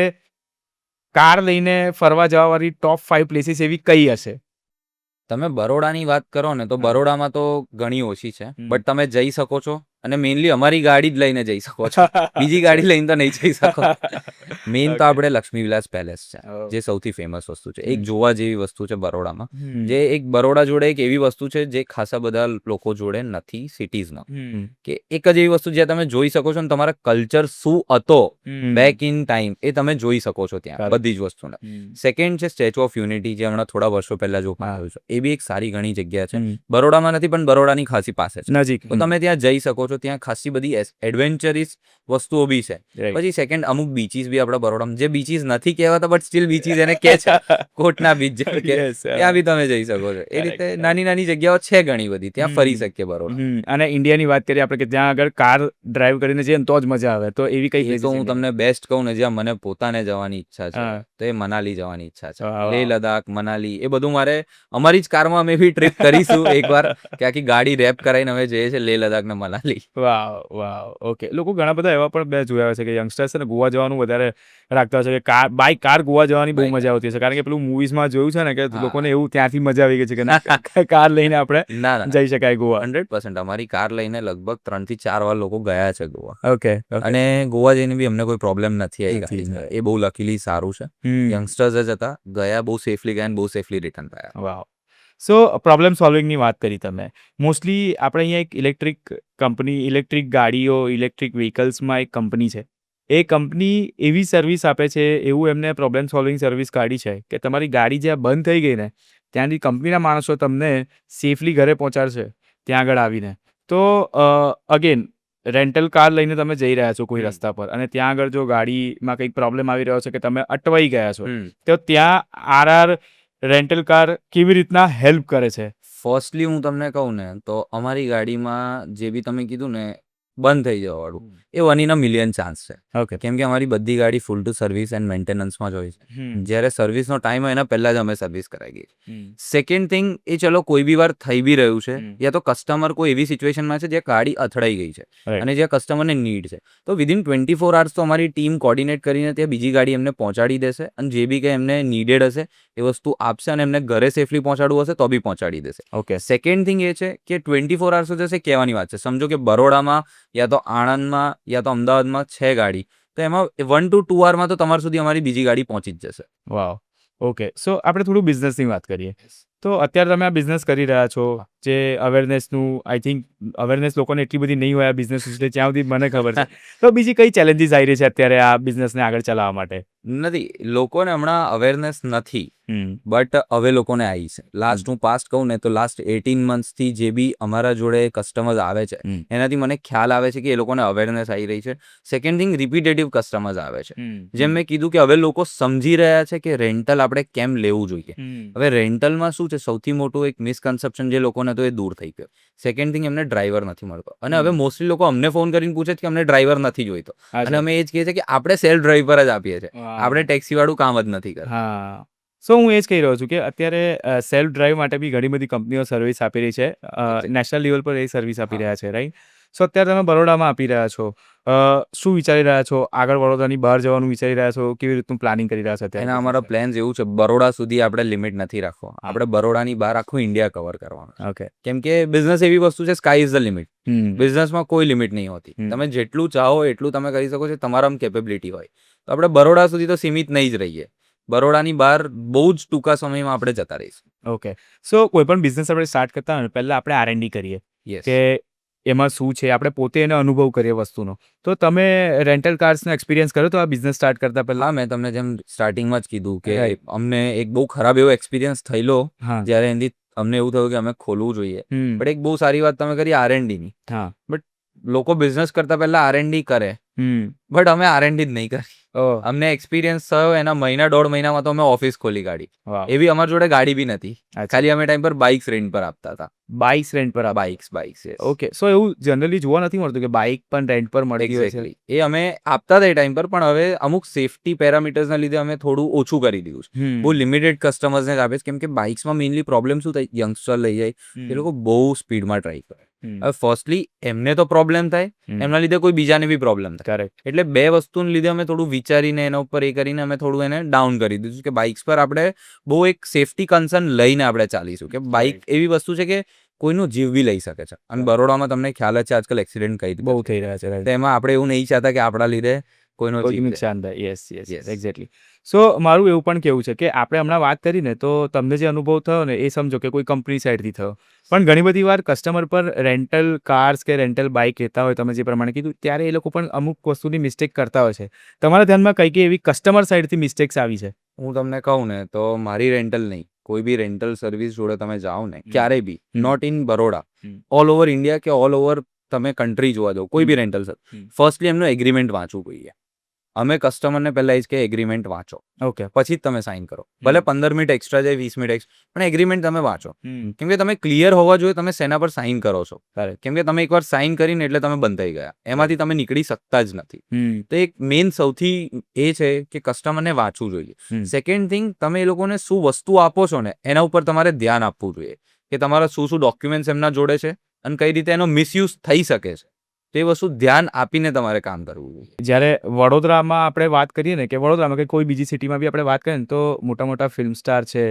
કાર લઈને ફરવા જવાવાળી ટોપ 5 પ્લેસીસ એવી કઈ હશે? તમે બરોડાની વાત કરો ને તો બરોડામાં તો ઘણી ઓછી છે, બટ તમે જઈ શકો છો અને મેઇનલી અમારી ગાડી જ લઈને જઈ શકો છો. બીજી ગાડી લઈને તો નહીં જઈ શકો. મેઇન તો આપણે લક્ષ્મી વિલાસ પેલેસ છે, જે સૌથી ફેમસ વસ્તુ છે. એક જોવા જેવી વસ્તુ છે બરોડામાં, જે એક બરોડા જોડે એક એવી વસ્તુ છે જે ખાસા બધા લોકો જોડે નથી સિટીઝમાં, કે એક જ એવી વસ્તુ જ્યાં તમે જોઈ શકો છો ને તમારા કલ્ચર શું હતો બેક ઇન ટાઈમ એ તમે જોઈ શકો છો ત્યાં બધી જ વસ્તુને. સેકન્ડ છે સ્ટેચ્યુ ઓફ યુનિટી, જે હમણાં થોડા વર્ષો પહેલા જો આવ્યું છે. એ બી એક સારી ઘણી જગ્યા છે. બરોડામાં નથી પણ બરોડાની ખાસી પાસે છે, નજીક. તો તમે ત્યાં જઈ શકો છો. ત્યાં ખાસી બધી એડવેન્ચરિસ વસ્તુઓ બી છે. પછી સેકન્ડ અમુક બીચીસ બી આપણા બરોડામાં, જે બીચીસ નથી કહેવાતા બટ સ્ટીલ બીચીસ એને કહે છે, કોટના બીચ જેમ કે, ત્યાં બી તમે જઈ શકો છો. એ રીતે નાની નાની જગ્યાઓ છે ઘણી બધી, ત્યાં ફરી શકીએ બરોડા. અને ઇન્ડિયાની વાત કરીએ આપણે કે ત્યાં આગળ કાર ડ્રાઈવ કરીને જઈએ ને તો જ મજા આવે, તો એવી કઈ એ તો હું તમને બેસ્ટ કહું ને, જ્યાં મને પોતાને જવાની ઈચ્છા છે તો એ મનાલી જવાની ઈચ્છા છે. લેહ લદાખ, મનાલી, એ બધું મારે અમારી જ કારમાં અમે બી ટ્રીપ કરીશું એકવાર, કે આખી ગાડી રેપ કરાઈને અમે જઈએ છીએ લેહ લદાખ ને મનાલી. વાવ. ઓકે. લોકો ઘણા બધા એવા પણ મેં જોયા છે કે યંગસ્ટર્સ છે ને ગોવા જવાનું વધારે રાખતા હોય છે કે બાય કાર ગોવા જવાની બહુ મજા આવતી છે, કારણ કે પેલું મૂવીઝમાં જોયું છે ને કે લોકોને એવું ત્યાંથી મજા આવી ગઈ છે કે કાર લઈને આપણે ના જઈ શકાય ગોવા. 100% અમારી કાર લઈને લગભગ 3 થી 4 વાર લોકો ગયા છે ગોવા. ઓકે. અને ગોવા જઈને બી અમને કોઈ પ્રોબ્લેમ નથી આવી. એ બહુ લકીલી સારું છે. યંગસ્ટર્સ જ હતા, ગયા બહુ સેફલી ગયા અને બહુ સેફલી રિટર્ન થયા. વાવ. સો પ્રોબ્લેમ સોલ્વિંગની વાત કરી તમે. મોસ્ટલી આપણે અહીંયા એક ઇલેક્ટ્રિક કંપની, ઇલેક્ટ્રિક ગાડીઓ, ઇલેક્ટ્રિક વ્હીકલ્સમાં એક કંપની છે. એ કંપની એવી સર્વિસ આપે છે, એવું એમને પ્રોબ્લેમ સોલ્વિંગ સર્વિસ કાઢી છે કે તમારી ગાડી જ્યાં બંધ થઈ ગઈ ને ત્યાંથી કંપનીના માણસો તમને સેફલી ઘરે પહોંચાડશે ત્યાં આગળ આવીને. તો અગેન રેન્ટલ કાર લઈને તમે જઈ રહ્યા છો કોઈ રસ્તા પર અને ત્યાં આગળ જો ગાડીમાં કંઈક પ્રોબ્લેમ આવી રહ્યો છે કે તમે અટવાઈ ગયા છો, તો ત્યાં આરઆર રેન્ટલ કાર કેવી રીતના હેલ્પ કરે છે? ફર્સ્ટલી હું તમને કહું ને તો અમારી ગાડીમાં જે બી તમે કીધું ને બંધ થઈ જવાવાળું એ 1 in a million ચાન્સ છે. ઓકે. કેમ કે અમારી બધી ગાડી ફૂલ ટુ સર્વિસ એન્ડ મેન્ટેનન્સમાં જ હોય છે. જ્યારે સર્વિસનો ટાઈમ હોય એના પહેલા જ અમે સર્વિસ કરાવી ગઈ. સેકન્ડ થિંગ એ ચલો કોઈ બી વાર થઈ બી રહ્યું છે યા તો કસ્ટમર કોઈ એવી સિચ્યુએશનમાં છે જ્યાં ગાડી અથડાઈ ગઈ છે Right. અને જ્યાં કસ્ટમરને નીડ છે, તો વિધિન 24 hours તો અમારી ટીમ કોર્ડિનેટ કરીને ત્યાં બીજી ગાડી એમને પહોંચાડી દેશે અને જે બી કંઈ એમને નીડેડ હશે એ વસ્તુ આપશે અને એમને ઘરે સેફલી પહોંચાડવું હશે તો બી પહોંચાડી દેશે. ઓકે. સેકન્ડ થિંગ એ છે કે 24 hours જશે કહેવાની વાત છે. સમજો કે બરોડામાં યા તો આણંદમાં યા તો અમદાવાદમાં છે ગાડી, તો એમાં 1 to 2 hours તો તમારા સુધી અમારી બીજી ગાડી પહોંચી જ જશે. વાવ. ઓકે. સો આપણે થોડું બિઝનેસની વાત કરીએ. તો અત્યારે તમે આ બિઝનેસ કરી રહ્યા છો, જે અવેરનેસનું આઈ થિંક અવેરનેસ લોકોને એટલી બધી નહીં હોય આ બિઝનેસ વિશે, જ્યાં સુધી મને ખબર છે. તો બીજી કઈ ચેલેન્જીસ આવી રહી છે અત્યારે આ બિઝનેસને આગળ ચલાવવા માટે? નથી, લોકોને હમણાં અવેરનેસ નથી, બટ હવે લોકોને આવી છે. લાસ્ટ હું પાસ્ટ કહું ને તો લાસ્ટ 18 monthsથી જે બી અમારા જોડે કસ્ટમર્સ આવે છે એનાથી મને ખ્યાલ આવે છે કે એ લોકોને અવેરનેસ આવી રહી છે. સેકન્ડ થિંગ, રિપીટેટિવ કસ્ટમર્સ આવે છે. જેમ મેં કીધું કે હવે લોકો સમજી રહ્યા છે કે રેન્ટલ આપણે કેમ લેવું જોઈએ. હવે રેન્ટલમાં શું છે, સૌથી મોટું એક મિસકન્સેપ્શન જે લોકોને તો એ દૂર થઈ ગયો. સેકન્ડ થિંગ, એમને ડ્રાઈવર નથી મળતો અને હવે મોસ્ટલી લોકો અમને ફોન કરીને પૂછે છે કે અમને ડ્રાઈવર નથી જોઈતો અને અમે એ જ કહીએ છીએ કે આપણે સેલ્ફ ડ્રાઈવ પર જ આપીએ છીએ, આપણે ટેક્સી વાળું કામ જ નથી કરતા. હા. સો હું એ જ કહી રહ્યો છું કે અત્યારે સેલ્ફ ડ્રાઈવ માટે બી ઘણી બધી કંપનીઓ સર્વિસ આપી રહી છે. નેશનલ લેવલ પર એ સર્વિસ આપી રહ્યા છે, રાઈટ? સો અત્યારે તમે બરોડામાં આપી રહ્યા છો. શું વિચારી રહ્યા છો? આગળ વડોદરાની બહાર જવાનું વિચારી રહ્યા છો? કેવી રીતનું પ્લાનિંગ કરી રહ્યા છો અત્યારે? એના અમારા પ્લાન્સ એવું છે, બરોડા સુધી આપણે લિમિટ નથી રાખવો. આપણે બરોડાની બહાર આખું ઇન્ડિયા કવર કરવાનું. ઓકે. કેમ કે બિઝનેસ એવી વસ્તુ છે, સ્કાય ઇઝ ધ લિમિટ. બિઝનેસમાં કોઈ લિમિટ નહીં હોતી. તમે જેટલું ચાહો એટલું તમે કરી શકો છો, તમારામાં કેપેબિલિટી હોય. તો આપણે બરોડા સુધી તો સીમિત નહીં જ રહીએ. બરોડાની બહાર બહુ જ ટૂંકા સમયમાં આપણે જતા રહીશું. ઓકે. સો કોઈ પણ બિઝનેસ આપણે સ્ટાર્ટ કરતા હોય પહેલા આપણે R&D કરીએ યસ. કે એમાં શું છે, આપણે પોતે એનો અનુભવ કરીએ વસ્તુનો. તો તમે રેન્ટલ કાર્સનો એક્સપિરિયન્સ કર્યો તો આ બિઝનેસ સ્ટાર્ટ કરતા પહેલા? હા, મેં તમને જેમ સ્ટાર્ટિંગમાં જ કીધું કે Right. અમને એક બહુ ખરાબ એવો એક્સપિરિયન્સ થયેલો હા. જ્યારે એનાથી અમને એવું થયું કે અમે ખોલવું જોઈએ. બટ એક બહુ સારી વાત તમે કરી R&D ની. હા. લોકો બિઝનેસ કરતા પહેલા R&D કરે, બટ અમે R&D જ નહીં કરી. અમને એક્સપિરિયન્સ થયો એના મહિના 1.5 મહિનામાં તો અમે ઓફિસ ખોલી કાઢી. એવી અમારી જોડે ગાડી બી નથી. ખાલી અમે ટાઈમ પર બાઇક્સ રેન્ટ પર આપતા હતા. બાઇક્સ રેન્ટ પર બાઇક્સ. ઓકે. સો એવું જનરલી જોવા નથી મળતું કે બાઇક પણ રેન્ટ પર મળતી હોય છે. એક્ઝેક્ટલી એ અમે આપતા હતા એ ટાઈમ પર, પણ હવે અમુક સેફટી પેરામીટર્સના લીધે અમે થોડું ઓછું કરી દીધું છે. બહુ લિમિટેડ કસ્ટમર્સને જ આપે છે, કેમ કે બાઇક્સમાં મેઇનલી પ્રોબ્લેમ શું થાય, યંગસ્ટર લઈ જાય એ લોકો બહુ સ્પીડમાં ટ્રાય કરે. હવે ફર્સ્ટલી એમને તો પ્રોબ્લેમ થાય, એમના લીધે કોઈ બીજાને બી પ્રોબ્લેમ થાય. કરેક્ટ. એટલે બે વસ્તુને લીધે અમે થોડું વિચારીને એના ઉપર એ કરીને અમે થોડું એને ડાઉન કરી દીધું કે બાઇક્સ પર આપણે બહુ એક સેફટી કન્સર્ન લઈને આપણે ચાલીશું. કે બાઇક એવી વસ્તુ છે કે કોઈનો જીવ બી લઈ શકે છે અને બરોડામાં તમને ખ્યાલ જ છે આજકાલ એક્સિડન્ટ કઈ બહુ થઈ રહ્યા છે. તો એમાં આપણે એવું નહીં ચાહતા કે આપણા લીધે કોઈનો જીવ નુકસાન થાય. Yes yes Yes. એક્ઝેક્ટલી. સો મારું એવું પણ કેવું છે કે આપણે હમણાં વાત કરીને તો તમને જે અનુભવ થયો ને એ સમજો કે કોઈ કંપની સાઈડથી થયો, પણ ઘણી બધી વાર કસ્ટમર પર રેન્ટલ કાર્સ કે રેન્ટલ બાઇક લેતા હોય, તમે જે પ્રમાણે કીધું, ત્યારે એ લોકો પણ અમુક વસ્તુની મિસ્ટેક કરતા હોય છે. તમારા ધ્યાનમાં કઈ કઈ એવી કસ્ટમર સાઈડથી મિસ્ટેક્સ આવી છે? હું તમને કહું ને તો મારી રેન્ટલ નહીં, કોઈ બી રેન્ટલ સર્વિસ જોડે તમે જાઓ ને ક્યારેય બી, not in Baroda, all over India કે ઓલ ઓવર તમે કન્ટ્રી જોવા જાઓ, કોઈ બી રેન્ટલ સર્વિસ, ફર્સ્ટલી એમનું એગ્રીમેન્ટ વાંચવું જોઈએ. અમે કસ્ટમરને પહેલા એ જ કે એગ્રીમેન્ટ વાંચો, ઓકે. પછી જ તમે સાઇન કરો. ભલે 15 મિનિટ એક્સ્ટ્રા જાય, 20 મિનિટ એક્સ્ટ્રા, પણ એગ્રીમેન્ટ તમે વાંચો. કેમ કે તમે ક્લિયર હોવા જોઈએ તમે શેના પર સાઇન કરો છો. કેમ કે તમે એકવાર સાઇન કરીને એટલે તમે બંધ થઈ ગયા, એમાંથી તમે નીકળી શકતા જ નથી. તો એક મેઇન સૌથી એ છે કે કસ્ટમરને વાંચવું જોઈએ. સેકન્ડ થિંગ, તમે એ લોકોને શું વસ્તુ આપો છો ને એના ઉપર તમારે ધ્યાન આપવું જોઈએ કે તમારા શું શું ડોક્યુમેન્ટ્સ એમના જોડે છે અને કઈ રીતે એનો મિસયુઝ થઈ શકે છે. તો એ વસ્તુ ધ્યાન આપીને તમારે કામ કરવું જોઈએ. જ્યારે વડોદરામાં આપણે વાત કરીએ ને, કે વડોદરામાં કે કોઈ બીજી સિટીમાં બી આપણે વાત કરીએ ને, તો મોટા મોટા ફિલ્મ સ્ટાર છે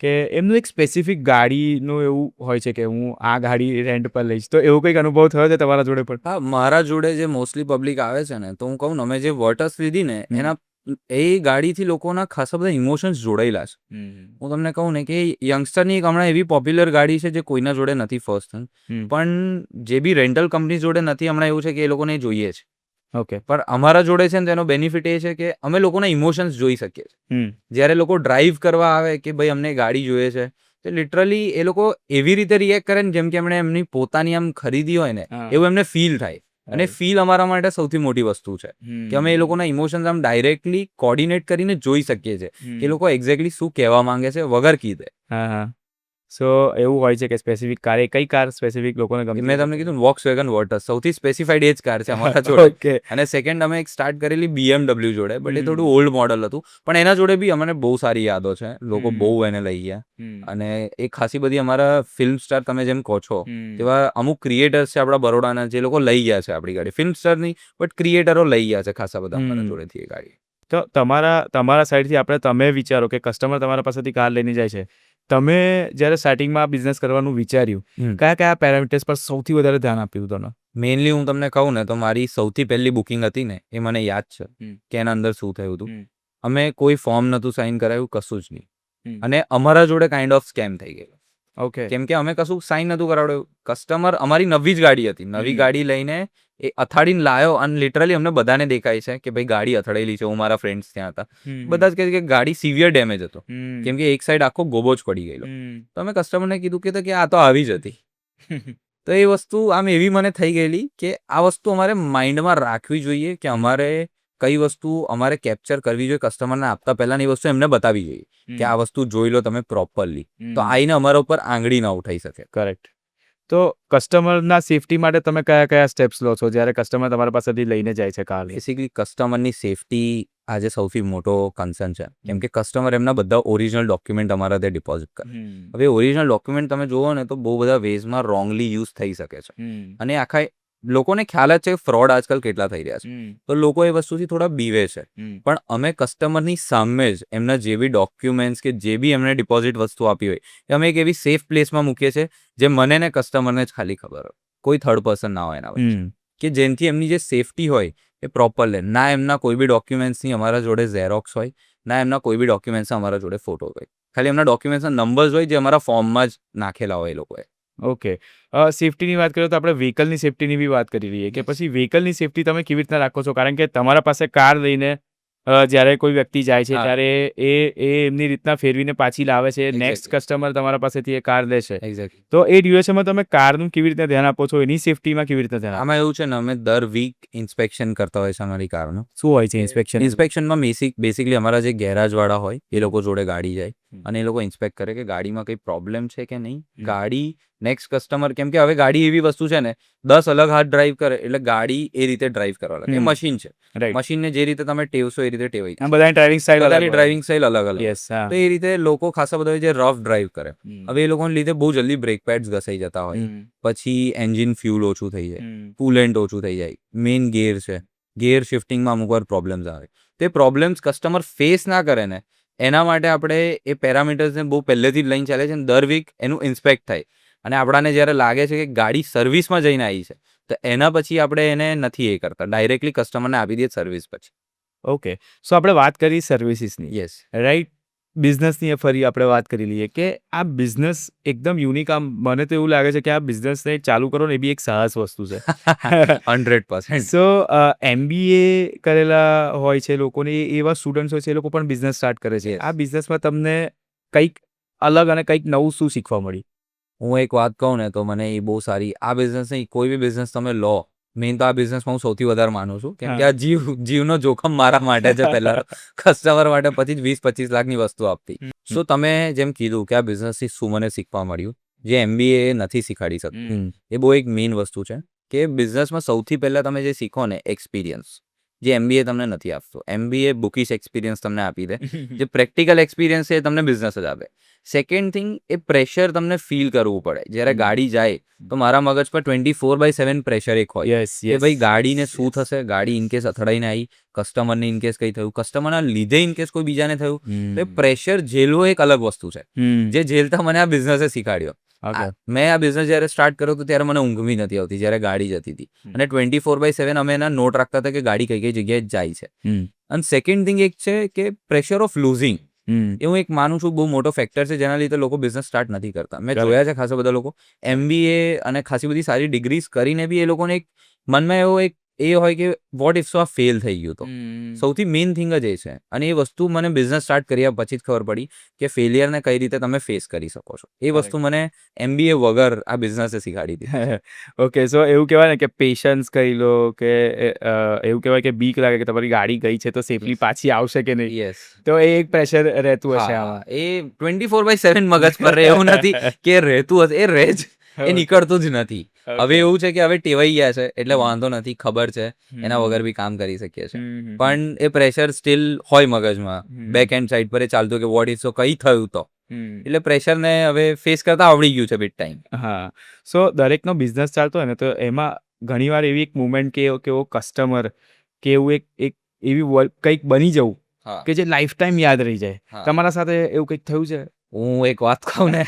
કે એમનું એક સ્પેસિફિક ગાડીનું એવું હોય છે કે હું આ ગાડી રેન્ટ પર લઈશ. તો એવો કંઈક અનુભવ થયો છે તમારા જોડે પણ? હા, મારા જોડે જે મોસ્ટલી પબ્લિક આવે છે ને, તો હું કહું ને, અમે જે વર્ટસ લીધી ને એના એ ગાડીથી લોકોના ખાસા બધા ઇમોશન્સ જોડાયેલા છે. હું તમને કહું ને કે યંગસ્ટરની એક હમણાં એવી પોપ્યુલર ગાડી છે જે કોઈના જોડે નથી ફર્સ્ટ, પણ જે બી રેન્ટલ કંપની જોડે નથી, હમણાં એવું છે કે એ લોકોને જોઈએ છે. ઓકે. પણ અમારા જોડે છે ને તેનો બેનિફિટ એ છે કે અમે લોકોના ઇમોશન્સ જોઈ શકીએ છીએ. જ્યારે લોકો ડ્રાઈવ કરવા આવે કે ભાઈ અમને ગાડી જોઈએ છે, તો લિટરલી એ લોકો એવી રીતે રિએક્ટ કરે ને જેમ કે એમણે એમની પોતાની આમ ખરીદી હોય ને એવું એમને ફીલ થાય. અને ફીલ અમારા માટે સૌથી મોટી વસ્તુ છે કે અમે એ લોકોના ઇમોશન્સ આમ ડાયરેક્ટલી કોર્ડિનેટ કરીને જોઈ શકીએ છીએ કે એ લોકો એક્ઝેક્ટલી શું કહેવા માંગે છે વગર કીધે. સો એવું હોય છે કે સ્પેસિફિક કાર કઈ કાર સ્પેસિફિક લોકોને ગમતી મેં તમને કીધું વોક્સવેગન વોટર સૌથી સ્પેસિફાઈડ એ જ કાર છે અમારા જોડે. ઓકે અને સેકન્ડ અમે એક સ્ટાર્ટ કરેલી BMW જોડે, બટ એ થોડું ઓલ્ડ મોડલ હતું, પણ એના જોડે બી અમને બહુ સારી યાદો છે. લોકો બહુ એને લઈ ગયા. અને એ ખાસી બધી અમારા ફિલ્મ સ્ટાર તમે જેમ કહો છો તેવા અમુક ક્રિએટર્સ છે આપણા બરોડાના જે લોકો લઈ ગયા છે આપણી ગાડી. ફિલ્મ સ્ટાર નહીં, બટ ક્રિએટરો લઈ ગયા છે ખાસા બધા અમારા જોડેથી એ ગાડી. તો તમારા સાઈડથી તમે વિચારો કે કસ્ટમર તમારા પાસેથી કાર લઈને જાય છે, તમે જ્યારે સ્ટાર્ટિંગમાં બિઝનેસ કરવાનું વિચાર્યું, કયા પેરામીટર્સ પર સૌથી વધારે ધ્યાન આપ્યું તમે? મેઇનલી હું તમને કહું ને તો મારી સૌથી પહેલી બુકિંગ હતી ને એ મને યાદ છે કે એના અંદર શું થયું હતું. અમે કોઈ ફોર્મ નહોતું સાઇન કરાયું, કશું જ નહીં. અને અમારા જોડે કાઇન્ડ ઓફ સ્કેમ થઈ ગયેલો. ઓકે. કેમ કે અમે કશું સાઇન નહોતું કરાવડ્યું. કસ્ટમર અમારી નવી જ ગાડી હતી, નવી ગાડી લઈને એ અથાડીને લાયો અને લિટરલી અમને બધાને દેખાય છે કે ભાઈ ગાડી અથડાયેલી છે. હું મારા ફ્રેન્ડ્સ ત્યાં હતા, બધા જ કહે કે ગાડી સિવિયર ડેમેજ હતો, કેમ કે એક સાઈડ આખો ગોબો જ પડી ગયેલો. તો અમે કસ્ટમરને કીધું કે આ તો આવી જ હતી. તો એ વસ્તુ આમ એવી મને થઈ ગયેલી કે આ વસ્તુ અમારે માઇન્ડમાં રાખવી જોઈએ કે અમારે કઈ વસ્તુ અમારે કેપ્ચર કરવી જોઈએ. કસ્ટમરને આપતા પહેલા એ વસ્તુ એમને બતાવી જોઈએ કે આ વસ્તુ જોઈ લો તમે પ્રોપરલી, તો આઈને અમારા ઉપર આંગળી ના ઉઠાઈ શકે. કરેક્ટ. તો કસ્ટમરના સેફટી માટે તમે કયા સ્ટેપ્સ લો છો જ્યારે કસ્ટમર તમારા પાસેથી લઈને જાય છે કાર? બેસિકલી કસ્ટમરની સેફટી આજે સૌથી મોટો કન્સર્ન છે, કેમ કે કસ્ટમર એમના બધા ઓરિજિનલ ડોક્યુમેન્ટ અમારા ત્યાં ડિપોઝિટ કરે. હવે ઓરિજિનલ ડોક્યુમેન્ટ તમે જુઓ ને તો બહુ બધા વેઝમાં રોંગલી યુઝ થઈ શકે છે. અને આખા લોકોને ખ્યાલ જ છે ફ્રોડ આજકાલ કેટલા થઈ રહ્યા છે, તો લોકો એ વસ્તુથી થોડા બીવે છે. પણ અમે કસ્ટમરની સામે જ એમના જે બી ડોક્યુમેન્ટ્સ કે જે બી એમને ડિપોઝિટ વસ્તુ આપી હોય એ અમે એક એવી સેફ પ્લેસમાં મૂકીએ છીએ જે મને ને કસ્ટમરને જ ખાલી ખબર હોય, કોઈ થર્ડ પર્સન ના હોય એના વચ્ચે, કે જેનાથી એમની જે સેફટી હોય એ પ્રોપર લે. ના એમના કોઈ બી ડોક્યુમેન્ટ્સની અમારા જોડે ઝેરોક્સ હોય, ના એમના કોઈ બી ડોક્યુમેન્ટ્સ અમારા જોડે ફોટો હોય, ખાલી એમના ડોક્યુમેન્ટ્સના નંબર્સ હોય જે અમારા ફોર્મમાં જ નાખેલા હોય એ લોકોએ. ઓકે. સેફટીની વાત કરીએ તો આપણે વ્હીકલની સેફટીની બી વાત કરી લઈએ કે પછી વ્હીકલની સેફટી તમે કેવી રીતના રાખો છો? કારણ કે તમારા પાસે કાર લઈને જ્યારે કોઈ વ્યક્તિ જાય છે ત્યારે એ એમની રીતના ફેરવીને પાછી લાવે છે, નેક્સ્ટ કસ્ટમર તમારા પાસેથી એ કાર લે છે. એક્ઝેક્ટલી. તો એ ડ્યુરેશનમાં તમે કારનું કેવી રીતના ધ્યાન આપો છો? એની સેફટીમાં કેવી રીતના ધ્યાન આપો? આમાં એવું છે ને, અમે દર વીક ઇન્સ્પેક્શન કરતા હોય છે અમારી કારનું. શું હોય છે ઇન્સ્પેક્શન? ઇન્સ્પેક્શનમાં બેસિકલી અમારા જે ગેરાજવાળા હોય એ લોકો જોડે ગાડી જાય અને એ લોકો ઇન્સ્પેક્ટ કરે કે ગાડીમાં કંઈ પ્રોબ્લેમ છે કે નહીં. ગાડી નેક્સ્ટ કસ્ટમર, કેમ કે હવે ગાડી એવી વસ્તુ છે ને 10 અલગ હાથ ડ્રાઈવ કરે એટલે ગાડી એ રીતે ડ્રાઈવ કરવા લાગે. એ મશીન છે, મશીનને જે રીતે તમે ટેવશો એ રીતે ટેવાઈ જાય. બધાની ડ્રાઇવિંગ સ્ટાઇલ બધાની ડ્રાઇવિંગ સ્ટાઇલ અલગ અલગ. યસ. તો એ રીતે લોકો ખાસા બધા જે રફ ડ્રાઈવ કરે, હવે એ લોકોને લીધે બહુ જલ્દી બ્રેક પેડ્સ ઘસાઈ જતા હોય, પછી એન્જિન ફ્યુલ ઓછું થઈ જાય, કુલેન્ટ ઓછું થઈ જાય, મેઇન ગિયર છે, ગિયર શિફ્ટિંગમાં અમુક વાર પ્રોબ્લેમ્સ આવે. તે પ્રોબ્લેમ્સ કસ્ટમર ફેસ ના કરે ને એના માટે આપણે એ પેરામીટર્સને બહુ પહેલેથી જ લઈને ચાલે છે. દર વીક એનું ઇન્સ્પેક્ટ થાય અને આપણાને જ્યારે લાગે છે કે ગાડી સર્વિસમાં જઈને આવી છે તો એના પછી આપણે એને નથી એ કરતા, ડાયરેક્ટલી કસ્ટમરને આપી દઈએ સર્વિસ પછી. ઓકે. સો આપણે વાત કરી સર્વિસીસની, યસ, રાઈટ. બિઝનેસની ફરી આપણે વાત કરી લઈએ કે આ બિઝનેસ એકદમ યુનિક. આમ મને તો એવું લાગે છે કે આ બિઝનેસને ચાલુ કરો ને એ બી એક સાહસ વસ્તુ છે. 100%. સો MBA કરેલા હોય છે લોકોને, એવા સ્ટુડન્ટ્સ હોય છે એ લોકો પણ બિઝનેસ સ્ટાર્ટ કરે છે. આ બિઝનેસમાં તમને કંઈક અલગ અને કંઈક નવું શું શીખવા મળ્યું? હું એક વાત કહું ને તો મને એ બહુ સારી, આ બિઝનેસ નહીં કોઈ બી બિઝનેસ તમે લો, મેઇન તો આ બિઝનેસમાં હું સૌથી વધારે માનું છું કેમ કે આ જીવનો જોખમ મારા માટે છે પહેલા, કસ્ટમર માટે પછી જ 20-25 લાખની વસ્તુ આપતી. સો તમે જેમ કીધું કે આ બિઝનેસથી શું મને શીખવા મળ્યું જે MBA નથી શીખાડી શકતું, એ બહુ એક મેઇન વસ્તુ છે કે બિઝનેસમાં સૌથી પહેલા તમે જે શીખો ને એક્સપિરિયન્સ, જે MBA તમને નથી આપતો. MBA બુકિશ એક્સપિરિયન્સ તમને આપી દે, જે પ્રેક્ટિકલ એક્સપિરિયન્સ છે એ તમને બિઝનેસ જ આપે. સેકન્ડ થિંગ, એ પ્રેશર તમને ફીલ કરવું પડે. જ્યારે ગાડી જાય તો મારા મગજ પર 24/7 પ્રેશર એક હોય કે ભાઈ ગાડીને શું થશે, ગાડી ઇનકેસ અથડાઈને આવી, કસ્ટમરને ઇનકેસ કંઈ થયું, કસ્ટમરના લીધે ઇનકેસ કોઈ બીજાને થયું, તો એ પ્રેશર ઝેલવો એક અલગ વસ્તુ છે જે ઝેલતા મને આ બિઝનેસે શીખાડ્યો. મેં આ બિઝનેસ જ્યારે સ્ટાર્ટ કર્યો તો ત્યારે મને ઊંઘ બી નથી આવતી જ્યારે ગાડી જતી હતી, અને 24/7 અમે એના નોટ રાખતા હતા કે ગાડી કઈ કઈ જગ્યાએ જાય છે. અને સેકન્ડ થિંગ એક છે કે પ્રેશર ઓફ લૂઝિંગ, એ હું એક માનું છું બહુ મોટો ફેક્ટર છે જેના લીધે લોકો બિઝનેસ સ્ટાર્ટ નથી કરતા. મેં જોયા છે ખાસા બધા લોકો MBA અને ખાસી બધી સારી ડિગ્રીઝ કરીને બી એ લોકોને એક મનમાં એવો એક એ હોય કે વોટ ઇફ આ ફેલ થઈ ગયું તો સૌથી મેઇન થિંગ જ એ છે. અને એ વસ્તુ મને બિઝનેસ સ્ટાર્ટ કર્યા પછી જ ખબર પડી કે ફેલિયરને કઈ રીતે તમે ફેસ કરી શકો છો. એ વસ્તુ મને MBA વગર આ બિઝનેસે શીખાડી દીધી. ઓકે, સો એવું કહેવાય ને કે પેશન્સ કહી લો કે એવું કહેવાય કે બીક લાગે કે તમારી ગાડી ગઈ છે તો સેફલી પાછી આવશે કે નહીં, યસ, તો એ એક પ્રેશર રહેતું હશે આમાં. એ 24/7 મગજ પર રહે એવું નથી કે રહેતું હશે, એ રહે જ, એ નીકળતું જ નથી. હવે એવું છે કે હવે ટેવાઈ ગયા છે એટલે વાંધો નથી, ખબર છે એના વગર બી કામ કરી શકીએ છીએ. પણ એ પ્રેશર સ્ટીલ હોય મગજમાં, બેક એન્ડ સાઈડ પર એ ચાલતું કે વોટ ઇફ સો કઈ થયું તો, એટલે પ્રેશરને હવે ફેસ કરતા આવડી ગયું છે વિથ ટાઈમ. હા, સો દરેકનો બિઝનેસ ચાલતો હોય ને તો એમાં ઘણીવાર એવી એક મુમેન્ટ કે એવો કસ્ટમર કે એવું એક એવી કંઈક બની જવું કે જે લાઈફ ટાઈમ યાદ રહી જાય. તમારા સાથે એવું કંઈક થયું છે? હું એક વાત કહું ને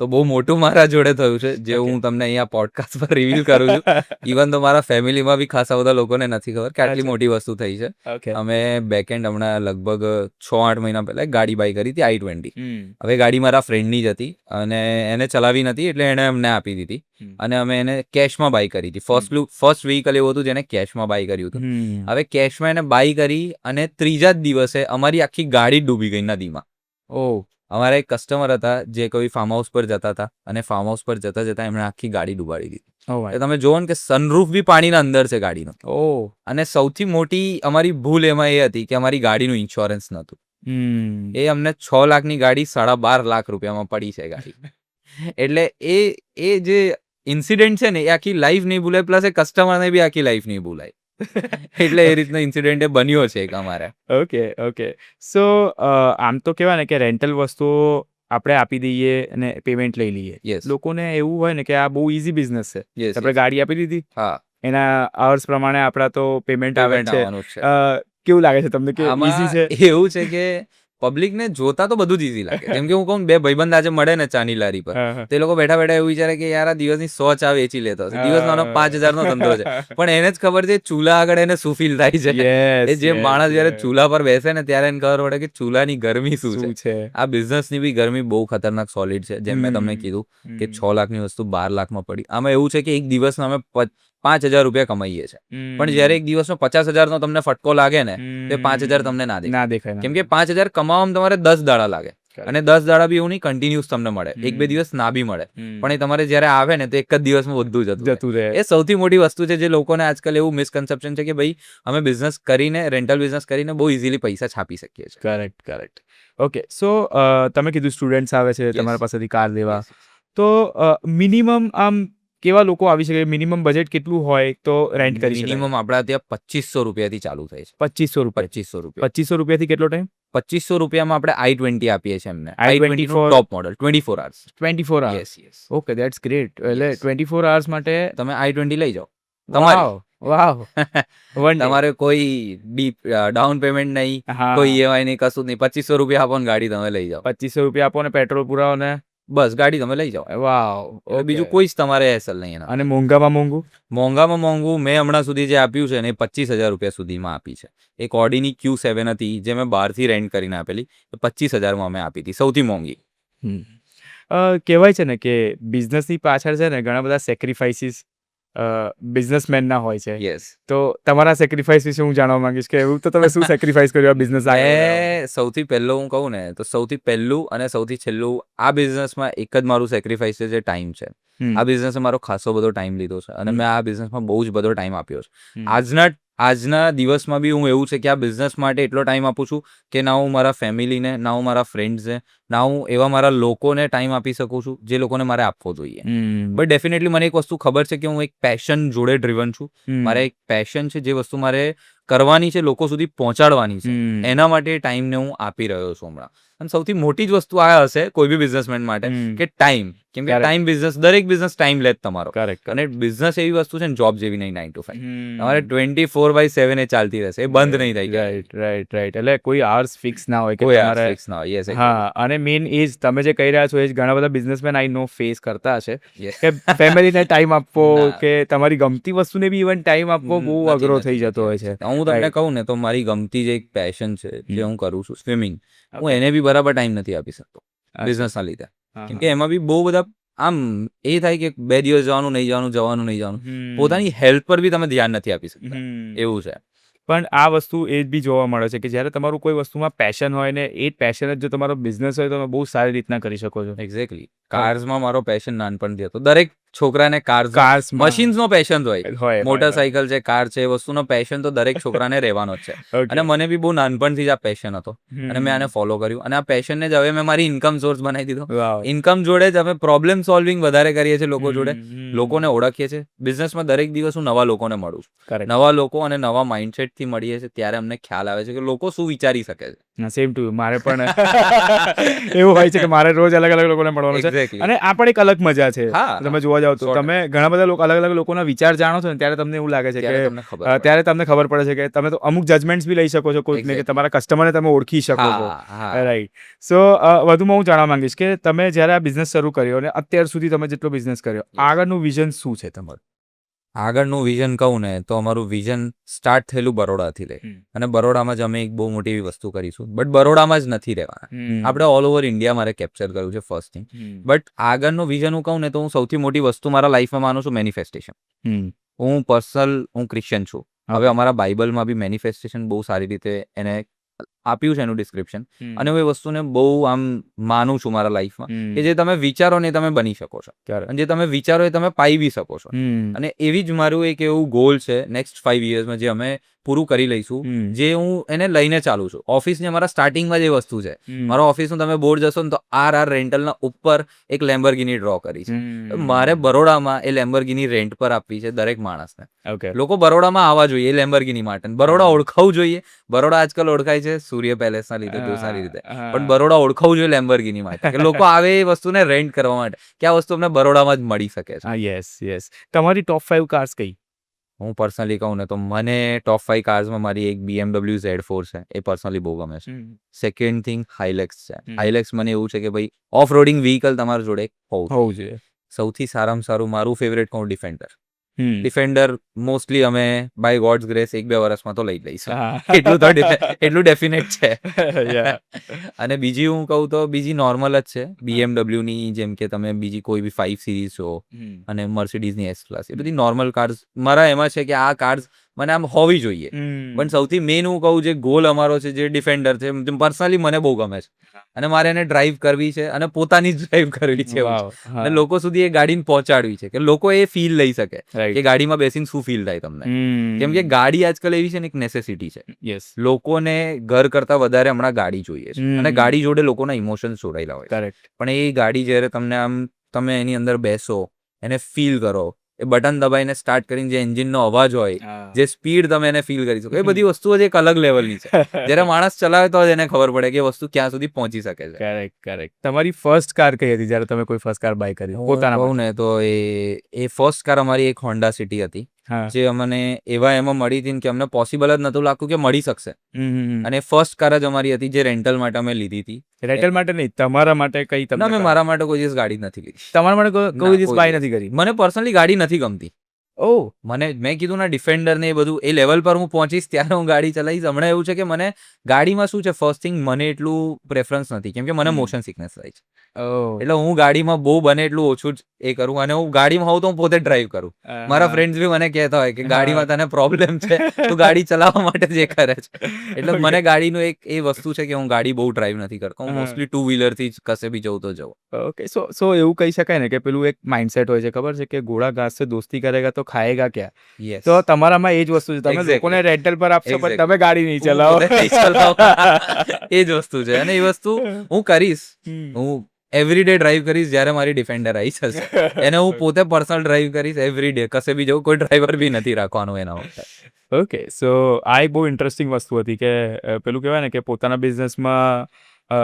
તો બહુ મોટું મારા જોડે થયું છે, જે હું તમને અહીંયા પોડકાસ્ટ પર રિવીલ કરું છું. ઇવન તો મારા ફેમિલીમાં બી ખાસા બધા લોકોને નથી ખબર કે આટલી મોટી વસ્તુ થઈ છે. ઓકે. અમે બેકએન્ડ હમણાં લગભગ 6-8 મહિના પહેલા એક ગાડી બાય કરી હતી i20. હવે ગાડી મારા ફ્રેન્ડની જ હતી અને એને ચલાવી નથી એટલે એને અમને આપી દીધી અને અમે એને કેશમાં બાય કરી હતી. ફર્સ્ટ વ્હીકલ એવું હતું જેને કેશમાં બાય કર્યું હતું. હવે કેશમાં એને બાય કરી અને ત્રીજા જ દિવસે અમારી આખી ગાડી ડૂબી ગઈ નદીમાં. ઓહ. અમારા એક કસ્ટમર હતા જે કોઈ ફાર્મ હાઉસ પર જતા હતા અને ફાર્મ હાઉસ પર જતા જતા એમણે આખી ગાડી ડૂબાડી દીધી. એટલે તમે જોવો ને કે સનરૂફ બી પાણીના અંદર છે ગાડીનો. ઓહ. અને સૌથી મોટી અમારી ભૂલ એમાં એ હતી કે અમારી ગાડીનું ઇન્સ્યોરન્સ નહોતું. એ અમને 6 લાખની ગાડી 12.5 લાખ રૂપિયામાં પડી છે ગાડી. એટલે એ જે ઇન્સિડન્ટ છે ને એ આખી લાઈફ નહીં ભૂલાય, પ્લસ એ કસ્ટમરને બી આખી લાઈફ નહીં ભૂલાય. એટલે એ રીતનો ઇન્સિડન્ટ એ બન્યો છે એક અમારે. ઓકે. સો આમ તો કહેવાય ને કે રેન્ટલ વસ્તુઓ આપણે આપી દઈએ અને પેમેન્ટ લઈ લઈએ. યસ, લોકોને એવું હોય ને કે આ બહુ ઇઝી બિઝનેસ છે. યસ, આપણે ગાડી આપી દીધી, હા, એના અવર્સ પ્રમાણે આપણા તો પેમેન્ટ આવે છે. આવવાનું જ છે. કેવું લાગે છે તમને કે આમાં ઇઝી છે? એવું છે કે પબ્લિકને જોતા તો બધું જ ઈઝી લાગે. જેમ કે હું કહું, બે ભાઈબંધ આજે મળે ને ચાની લારી પર, તે લોકો બેઠા બેઠા એવું વિચારે કે યાર આ દિવસની 100 ચા વેચી લેતો હશે, દિવસનો 5,000 નો ધંધો છે. પણ એને જ ખબર છે ચૂલા આગળ એને શું ફીલ થાય છે. એ જે માણસ જયારે ચૂલા પર બેસે ને ત્યારે એને ખબર પડે કે ચૂલાની ગરમી શું છે. આ બિઝનેસની બી ગરમી બહુ ખતરનાક સોલિડ છે. જેમ મેં તમને કીધું કે 6 લાખની વસ્તુ 12 લાખમાં પડી. આમાં એવું છે કે એક દિવસના અમે 5,000 રૂપિયા કમાઈએ છીએ, પણ જયારે એક દિવસનો 50,000 નો તમને ફટકો લાગે ને તો 5,000 તમને ના દેખાય. કેમ કે 5,000 કમાવામાં તમારે 10 દાડા લાગે અને 10 દાડા બી એવું નહીં કન્ટિન્યુઅસ તમને મળે, 1-2 દિવસ ના બી મળે, પણ એ તમારે જયારે આવે ને તો એક જ દિવસમાં બધું જતું રહે. એ સૌથી મોટી વસ્તુ છે જે લોકોને આજકાલ એવું મિસકન્સેપ્શન છે કે ભાઈ અમે બિઝનેસ કરીને, રેન્ટલ બિઝનેસ કરીને બહુ ઇઝીલી પૈસા છાપી શકીએ છીએ. કરેક્ટ. ઓકે, સો તમે કીધું સ્ટુડન્ટ્સ આવે છે તમારા પાસેથી કાર લેવા, તો મિનિમમ આમ કેવા લોકો આવી શકે? મિનિમમ બજેટ કેટલું હોય તો રેન્ટ કરી શકાય? મિનિમમ આપણા ત્યાં 2,500 રૂપિયાથી ચાલુ થાય છે. 2,500 રૂપિયા. 2,500 રૂપિયા. 2,500 રૂપિયાથી કેટલો ટાઈમ? 2,500 રૂપિયામાં આપણે i20 આપીએ છીએ એમને. i20 નું top model 24 hours. 24 hours. Yes. Okay, that's great. એટલે 24 hours માટે તમે i20 લઈ જાઓ. તમારી. વાવ. તમારે કોઈ ડાઉન પેમેન્ટ નહીં, કોઈ EMI નહીં, કશું નહીં. 2,500 રૂપિયા આપો ને ગાડી તમે લઈ જાઓ. 2,500 રૂપિયા આપો ને પેટ્રોલ પુરાવો ને બસ ગાડી તમે લઈ જાઓ. વાવ. બીજું કોઈ જ તમારે હેસલ નહીં. અને મોંઘું? મોંઘામાં મોંઘું મેં હમણાં સુધી જે આપ્યું છે ને એ 25,000 રૂપિયા સુધીમાં આપી છે. એક ઓડીની Q7 હતી જે મેં બહારથી રેન્ટ કરીને આપેલી, 25,000માં અમે આપી હતી, સૌથી મોંઘી. કહેવાય છે ને કે બિઝનેસની પાછળ છે ને ઘણા બધા સેક્રિફાઈસીસ બિઝનેસમેનના હોય છે. યસ. તો તમારા સેક્રિફાઈસ વિશે હું જાણવા માંગીશ કે એવું તો તમે શું સેક્રિફાઈસ કર્યું આ બિઝનેસ? સૌથી પહેલું હું કહું ને તો સૌથી પહેલું અને સૌથી છેલ્લું આ બિઝનેસમાં એક જ મારું સેક્રિફાઈસ છે, જે ટાઈમ છે. આ બિઝનેસે મારો ખાસો બધો ટાઈમ લીધો છે અને મેં આ બિઝનેસમાં બહુ જ બધો ટાઈમ આપ્યો છે. આજના દિવસમાં બી હું એવું છે કે આ બિઝનેસ માટે એટલો ટાઈમ આપું છું કે ના હું મારા ફેમિલીને, ના હું મારા ફ્રેન્ડ્સને, ના હું એવા મારા લોકોને ટાઈમ આપી શકું છું જે લોકોને મારે આપવો જોઈએ. બટ ડેફિનેટલી મને એક વસ્તુ ખબર છે કે હું એક પેશન જોડે ડ્રીવન છું. મારે એક પેશન છે, જે વસ્તુ મારે કરવાની છે, લોકો સુધી પહોંચાડવાની છે, એના માટે ટાઈમને હું આપી રહ્યો છું હમણાં. અને સૌથી મોટી જ વસ્તુ આ હશે કોઈ બી બિઝનેસમેન માટે કે ટાઈમ. કેમ કે ટાઈમ બિઝનેસ, દરેક બિઝનેસ ટાઈમ લે તમારો. અને બિઝનેસ એવી વસ્તુ છે ને, જોબ જેવી નહીં 9 to 5. તમારે 24/7 એ ચાલતી રહેશે, એ બંધ નહીં થાય. રાઈટ. એટલે કોઈ આવર્સ ફિક્સ ના હોય કે કોઈ તમારે ફિક્સ ના હોય. હા, અને મેઇન એ જ તમે જે કહી રહ્યા છો એ જ ઘણા બધા બિઝનેસમેન આઈ નો ફેસ કરતા હશે કે ફેમિલીને ટાઈમ આપવો કે તમારી ગમતી વસ્તુને બી ઇવન ટાઈમ આપવો બહુ અઘરો થઈ જતો હોય છે. હું તમને કહું ને તો મારી ગમતી જે એક પેશન છે જે હું કરું છું, સ્વિમિંગ, હું એને બી બરાબર ટાઈમ નથી આપી શકતો બિઝનેસના લીધે. કેમ કે એમાં બી બહુ બધા આમ એ થાય કે 2 દિવસ જવાનું નહીં જવાનું પોતાની હેલ્થ પર બી તમે ધ્યાન નથી આપી શકતા એવું છે. પણ આ વસ્તુ એ બી જોવા મળે છે કે જ્યારે તમારું કોઈ વસ્તુમાં પેશન હોય ને એ પેશન જ જો તમારો બિઝનેસ હોય તો તમે બહુ સારી રીતના કરી શકો છો. એક્ઝેક્ટલી. કાર્સમાં મારો પેશન નાનપણથી હતો. દરેક છોકરાને Carsમાં. મશીન્સનો પેશન હોય. હોય મોટરસાયકલ છે, કાર છે, એ વસ્તુનો પેશન તો દરેક છોકરાને રહેવાનો જ છે. અને મને બી બહુ નાનપણથી જ આ પેશન હતો અને મેં આને ફોલો કર્યું અને આ પેશનને જ હવે મેં મારી ઇન્કમ સોર્સ બનાવી દીધો. ઇન્કમ જોડે જ અમે પ્રોબ્લેમ સોલ્વિંગ વધારે કરીએ છીએ લોકો જોડે, લોકોને ઓળખીએ છીએ. બિઝનેસમાં દરેક દિવસ હું નવા લોકોને મળું છું. નવા લોકો અને નવા માઇન્ડસેટથી મળીએ છીએ ત્યારે અમને ખ્યાલ આવે છે કે લોકો શું વિચારી શકે છે. સેમ ટુ મારે પણ એવું હોય છે કે મારે રોજ અલગ અલગ લોકોને મળવાનું છે Exactly. અને આ પણ એક અલગ મજા છે. હા, તમે જોવા જાવ તો 100%. તમે ઘણા બધા લોકો અલગ અલગ લોકોના વિચાર જાણો છો ને ત્યારે તમને એવું લાગે છે ત્યારે કે તમને ખબર પડે. ત્યારે તમને ખબર પડે છે કે તમે તો અમુક જજમેન્ટ્સ બી લઈ શકો છો કોઈકને કે Exactly. તમારા કસ્ટમરને તમે ઓળખી શકો છો. હા. રાઈટ. સો વધુમાં હું જાણવા માંગીશ કે તમે જ્યારે આ બિઝનેસ શરૂ કર્યો અને અત્યાર સુધી તમે જેટલો બિઝનેસ કર્યો આગળનું વિઝન શું છે તમારું? આગળનું વિઝન કહું ને તો અમારું વિઝન સ્ટાર્ટ થયેલું બરોડાથી લે અને બરોડામાં જ અમે એક બહુ મોટી એવી વસ્તુ કરીશું. બટ બરોડામાં જ નથી રહેવાના. આપણે ઓલ ઓવર ઇન્ડિયા મારે કેપ્ચર કર્યું છે ફર્સ્ટ થિંગ. બટ આગળનું વિઝન હું કહું ને તો હું સૌથી મોટી વસ્તુ મારા લાઈફમાં માનું છું મેનિફેસ્ટેશન. હું ક્રિશ્ચિયન છું. હવે અમારા બાઇબલમાં બી મેનિફેસ્ટેશન બહુ સારી રીતે એને આપ્યું છે એનું ડિસ્ક્રિપ્શન અને હું એ વસ્તુને બહુ આમ માનું છું મારા લાઈફમાં કે જે તમે વિચારો ને એ તમે બની શકો છો અને જે તમે વિચારો એ તમે પાઈ બી શકો છો. અને એવી જ મારું એક એવું ગોલ છે નેક્સ્ટ 5 yearsમાં જે અમે પૂરું કરી લઈશું, જે હું એને લઈને ચાલુ છું. ઓફિસની અમારા સ્ટાર્ટિંગમાં જે વસ્તુ છે, મારા ઓફિસનું તમે બોર્ડ જશો ને તો RR રેન્ટલના ઉપર એક લેમ્બોર્ગિની ડ્રો કરી છે. મારે બરોડામાં એ લેમ્બોર્ગિની રેન્ટ પર આપવી છે દરેક માણસને. લોકો બરોડામાં આવવા જોઈએ એ લેમ્બોર્ગિની માટે. બરોડા ઓળખાવું જોઈએ. બરોડા આજકાલ ઓળખાય છે સૂર્ય પેલેસના લીધે બહુ સારી રીતે, પણ બરોડા ઓળખાવું જોઈએ લેમ્બોર્ગિની માટે કે લોકો આવે એ વસ્તુને રેન્ટ કરવા માટે કે આ વસ્તુ અમને બરોડામાં જ મળી શકે છે. યસ. તમારી ટોપ 5 કાર્સ કઈ? હું પર્સનલી કહું ને તો મને ટોપ 5 કાર્સમાં મારી એક BMW Z4 છે, એ પર્સનલી બહુ ગમે છે. સેકન્ડ થિંગ હાઇલેક્સ છે. હાઇલેક્સ મને એવું છે કે ભાઈ ઓફ રોડિંગ વ્હીકલ તમારા જોડે હોવું જોઈએ. સૌથી સારામાં સારું મારું ફેવરેટ કહું ડિફેન્ડર મોસ્ટલી અમે બાય ગોડ્સ ગ્રેસ 1-2 વર્ષમાં તો લઈ લઈશું. એટલું ડેફિનેટ છે. અને બીજી હું કહું તો બીજી નોર્મલ જ છે BMW ની, જેમ કે તમે બીજી કોઈ બી 5 સિરીઝ છો અને મર્સિડીઝની S ક્લાસ, એ બધી નોર્મલ કાર્સ મારા એમાં છે કે આ કાર્સ મને આમ હોવી જોઈએ. પણ સૌથી મેઇન હું કહું જે ગોલ અમારો છે જે ડિફેન્ડર છે, પર્સનલી મને બહુ ગમે છે અને મારે એને ડ્રાઈવ કરવી છે અને પોતાની જ ડ્રાઈવ કરવી છે અને લોકો સુધી એ ગાડીને પહોંચાડવી છે કે લોકો એ ફીલ લઈ શકે કે ગાડીમાં બેસીને શું ફીલ થાય તમને. કેમ કે ગાડી આજકાલ એવી છે ને એક નેસેસિટી છે. લોકોને ઘર કરતા વધારે હમણાં ગાડી જોઈએ છે અને ગાડી જોડે લોકોના ઇમોશન્સ જોડાયેલા હોય. પણ એ ગાડી જ્યારે તમે એની અંદર બેસો, એને ફીલ કરો, એ બટન દબાઈને સ્ટાર્ટ કરીને જે એન્જિનનો અવાજ હોય, જે સ્પીડ તમે એને ફીલ કરી શકો, એ બધી વસ્તુઓ જ એક અલગ લેવલની છે. જ્યારે માણસ ચલાવે તો જ એને ખબર પડે કે વસ્તુ ક્યાં સુધી પહોંચી શકે છે. કરેક્ટ. તમારી ફર્સ્ટ કાર કઈ હતી જ્યારે તમે કોઈ ફર્સ્ટ કાર બાય કરી પોતાના? કહું ને તો એ ફર્સ્ટ કાર અમારી એક હોન્ડા સિટી હતી, જે અમને એમાં મળી હતી કે અમને પોસિબલ જ નતું લાગતું કે મળી શકશે. અને ફર્સ્ટ કાર જ અમારી હતી જે રેન્ટલ માટે અમે લીધી હતી. રેન્ટલ માટે નહીં, તમારા માટે કઈ? ના, મેં મારા માટે કોઈ દિવસ ગાડી નથી લીધી. તમારા માટે કોઈ દિવસ બાય નથી કરી? મને પર્સનલી ગાડી નથી ગમતી. મેં કીધું ના ડિફેન્ડર ને એ બધું એ લેવલ પર હું પહોંચીશ ત્યારે હું ગાડી ચલાવીશ. હમણાં એવું છે કે મને ગાડીમાં શું છે, ફર્સ્ટ થિંગ મને એટલું પ્રેફરન્સ નથી કેમ કે મને મોશન સિકનેસ થાય છે. એટલે હું ગાડીમાં બહુ બને એટલું ઓછું જ એ કરું અને હું ગાડીમાં હોઉં તો હું પોતે ડ્રાઈવ કરું. મારા ફ્રેન્ડ્સ બી મને કહેતા હોય કે ગાડીમાં તને પ્રોબ્લેમ છે, તું ગાડી ચલાવવા માટે જ એ કરે છે. એટલે મને ગાડીનું એક એ વસ્તુ છે કે હું ગાડી બહુ ડ્રાઈવ નથી કરતો. હું મોસ્ટલી 2 વ્હીલરથી જ કશે બી જવું તો જવું. ઓકે. સો એવું કહી શકાય ને કે પેલું એક માઇન્ડસેટ હોય છે, ખબર છે કે ઘોડા ઘાસ સે દોસ્તી કરેગા તો ખાએગા ક્યાં. તો તમારામાં એ જ વસ્તુ છે, તમે લોકોને રેન્ટલ પર આપશો પણ તમે ગાડી નહીં ચલાવો. એ જ વસ્તુ છે અને એ વસ્તુ હું કરીશ. હું એવરી ડે ડ્રાઈવ કરીશ જ્યારે મારી ડિફેન્ડર આવી જશે. એને હું પોતે પર્સનલ ડ્રાઈવ કરીશ એવરી ડે. કશે બી જવું, કોઈ ડ્રાઈવર બી નથી રાખવાનું એના માટે. ઓકે. સો આ એક બહુ ઇન્ટરેસ્ટિંગ વસ્તુ હતી કે પેલું કહેવાય ને કે પોતાના બિઝનેસમાં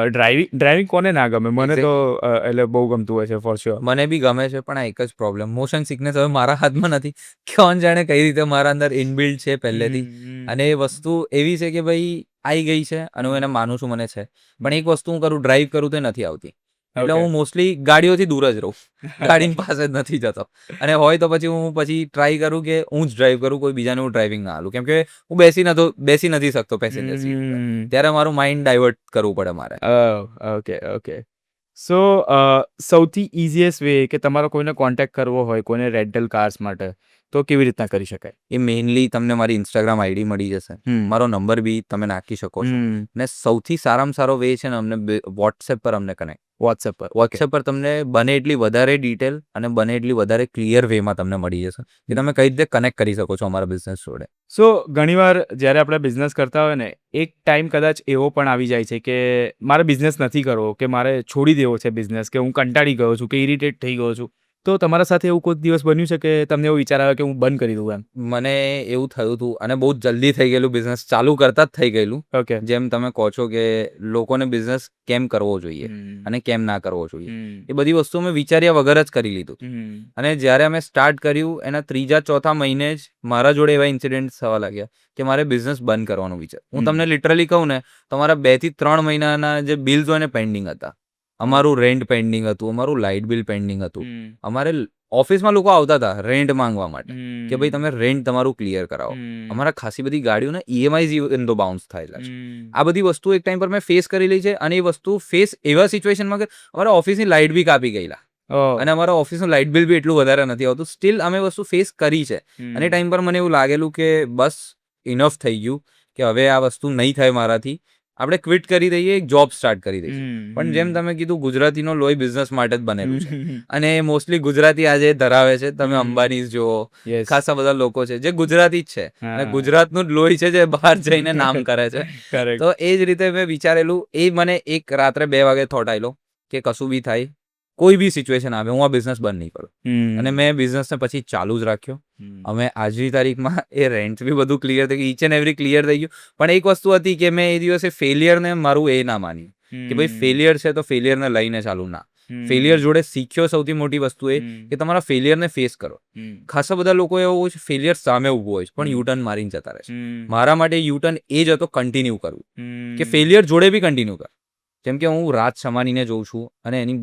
ડ્રાઇવિંગ કોને ના ગમે? મને તો એટલે બહુ ગમતું હોય છે ફોર શ્યોર. મને બી ગમે છે પણ આ એક જ પ્રોબ્લેમ, મોશન સિકનેસ હવે મારા હાથમાં નથી. કોણ જાણે કઈ રીતે મારા અંદર ઇનબિલ્ડ છે પહેલેથી. અને એ વસ્તુ એવી છે કે ભાઈ આવી ગઈ છે અને હું એને માનું છું મને છે. પણ એક વસ્તુ હું ડ્રાઈવ કરું તો નથી આવતી. એટલે હું મોસ્ટલી ગાડીઓથી દૂર જ રહું, ગાડીની પાસે જ નથી જતો. અને હોય તો પછી હું ટ્રાય કરું કે હું જ ડ્રાઈવ કરું, કોઈ બીજાને હું ડ્રાઇવિંગ ના આલું. કેમ કે હું બેસી નથી શકતો પેસેન્જર સીટ પર. ત્યારે મારું માઇન્ડ ડાયવર્ટ કરવું પડે મારે. ઓકે. સો સૌથી ઇઝીએસ્ટ વે કે તમારો કોઈને કોન્ટેક્ટ કરવો હોય કોઈને રેન્ટલ કાર્સ માટે તો કેવી રીતના કરી શકાય? એ મેઇનલી તમને મારી ઇન્સ્ટાગ્રામ આઈડી મળી જશે, મારો નંબર બી તમે નાખી શકો છો, અને સૌથી સારામાં સારો વે છે ને અમને વોટ્સએપ પર અમને કનેક્ટ. વોટ્સએપ પર વોટ્સએપ પર તમને બને એટલી વધારે ડિટેલ અને બને એટલી વધારે ક્લિયર વેમાં તમને મળી જશે કે તમે કઈ રીતે કનેક્ટ કરી શકો છો અમારા બિઝનેસ જોડે. સો ઘણીવાર જ્યારે આપણે બિઝનેસ કરતા હોય ને એક ટાઈમ કદાચ એવો પણ આવી જાય છે કે મારે બિઝનેસ નથી કરવો કે મારે છોડી દેવો છે બિઝનેસ કે હું કંટાળી ગયો છું કે ઇરિટેટ થઈ ગયો છું, તો તમારા સાથે એવું કોઈ દિવસ બન્યું છે કે તમને એવો વિચાર આવ્યો કે હું બંધ કરી દઉં એમ? મને એવું થયું હતું અને બહુ જલ્દી થઈ ગયેલું, બિઝનેસ ચાલુ કરતા જ થઈ ગયેલું. ઓકે. જેમ તમે કહો છો કે લોકોને બિઝનેસ કેમ કરવો જોઈએ અને કેમ ના કરવો જોઈએ, એ બધી વસ્તુ મેં વિચાર્યા વગર જ કરી લીધું. અને જ્યારે અમે સ્ટાર્ટ કર્યું એના 3-4 મહિને જ મારા જોડે એવા ઇન્સિડન્ટ થવા લાગ્યા કે મારે બિઝનેસ બંધ કરવાનો વિચાર. હું તમને લિટરલી કહું ને તો અમારા 2 થી 3 મહિનાના જે બિલ્સ હોય ને પેન્ડિંગ હતા. અમારું રેન્ટ પેન્ડિંગ હતું, અમારું લાઇટ બિલ પેન્ડિંગ હતું. અમારે ઓફિસમાં લોકો આવતા હતા રેન્ટ માંગવા માટે કે ભાઈ તમે રેન્ટ તમારું ક્લિયર કરાવો. અમારા ખાસી બધી ગાડીઓના ઈએમઆઈ ઇવન તો બાઉન્સ થયેલા છે. આ બધી વસ્તુ એક ટાઈમ પર મેં ફેસ કરી લઈ છે, અને એ વસ્તુ ફેસ એવા સિચ્યુએશનમાં કે અમારા ઓફિસની લાઇટ બી કાપી ગયેલા અને અમારા ઓફિસનું લાઇટ બિલ બી એટલું વધારે નથી આવતું. સ્ટીલ અમે વસ્તુ ફેસ કરી છે, અને એ ટાઈમ પર મને એવું લાગેલું કે બસ ઇનફ થઈ ગયું કે હવે આ વસ્તુ નહીં થાય મારાથી, આપણે ક્વિટ કરી દઈએ, એક જોબ સ્ટાર્ટ કરી દઈએ. પણ જેમ તમે કીધું ગુજરાતીનો લોહી બિઝનેસ માટે જ બનેલું છે, અને મોસ્ટલી ગુજરાતી આજે ધરાવે છે. તમે અંબાની જુઓ, ખાસા બધા લોકો છે જે ગુજરાતી જ છે, અને ગુજરાતનું જ લોહી છે જે બહાર જઈને નામ કરે છે. તો એ જ રીતે મેં વિચારેલું, એ મને એક રાત્રે 2 વાગે થોટ આવેલો કે કશું બી થાય, કોઈ બી સિચ્યુએશન આવે, હું આ બિઝનેસ બંધ નહીં કરું. અને મેં બિઝનેસને પછી ચાલુ જ રાખ્યો. અમે આજની તારીખમાં એ રેન્ટ બી બધું ક્લિયર થઈ ગયું, ઈચ એન્ડ એવરી ક્લિયર થઈ ગયું. પણ એક વસ્તુ હતી કે મેં એ દિવસે ફેલિયરને મારું એ ના માન્યું કે ભાઈ ફેલિયર છે તો ફેલિયરને લઈને ચાલુ ના. ફેલિયર જોડે શીખ્યો સૌથી મોટી વસ્તુ એ કે તમારા ફેલિયરને ફેસ કરો. ખાસા બધા લોકો એવો હોય છે ફેલિયર સામે ઊભો હોય છે પણ યુટર્ન મારીને જતા રહે છે. મારા માટે યુટર્ન એ જ હતો, કન્ટિન્યુ કરવું, કે ફેલિયર જોડે બી કન્ટિન્યુ કર. જેમ કે હું રાજ શમાનીને જોઉં છું અને એની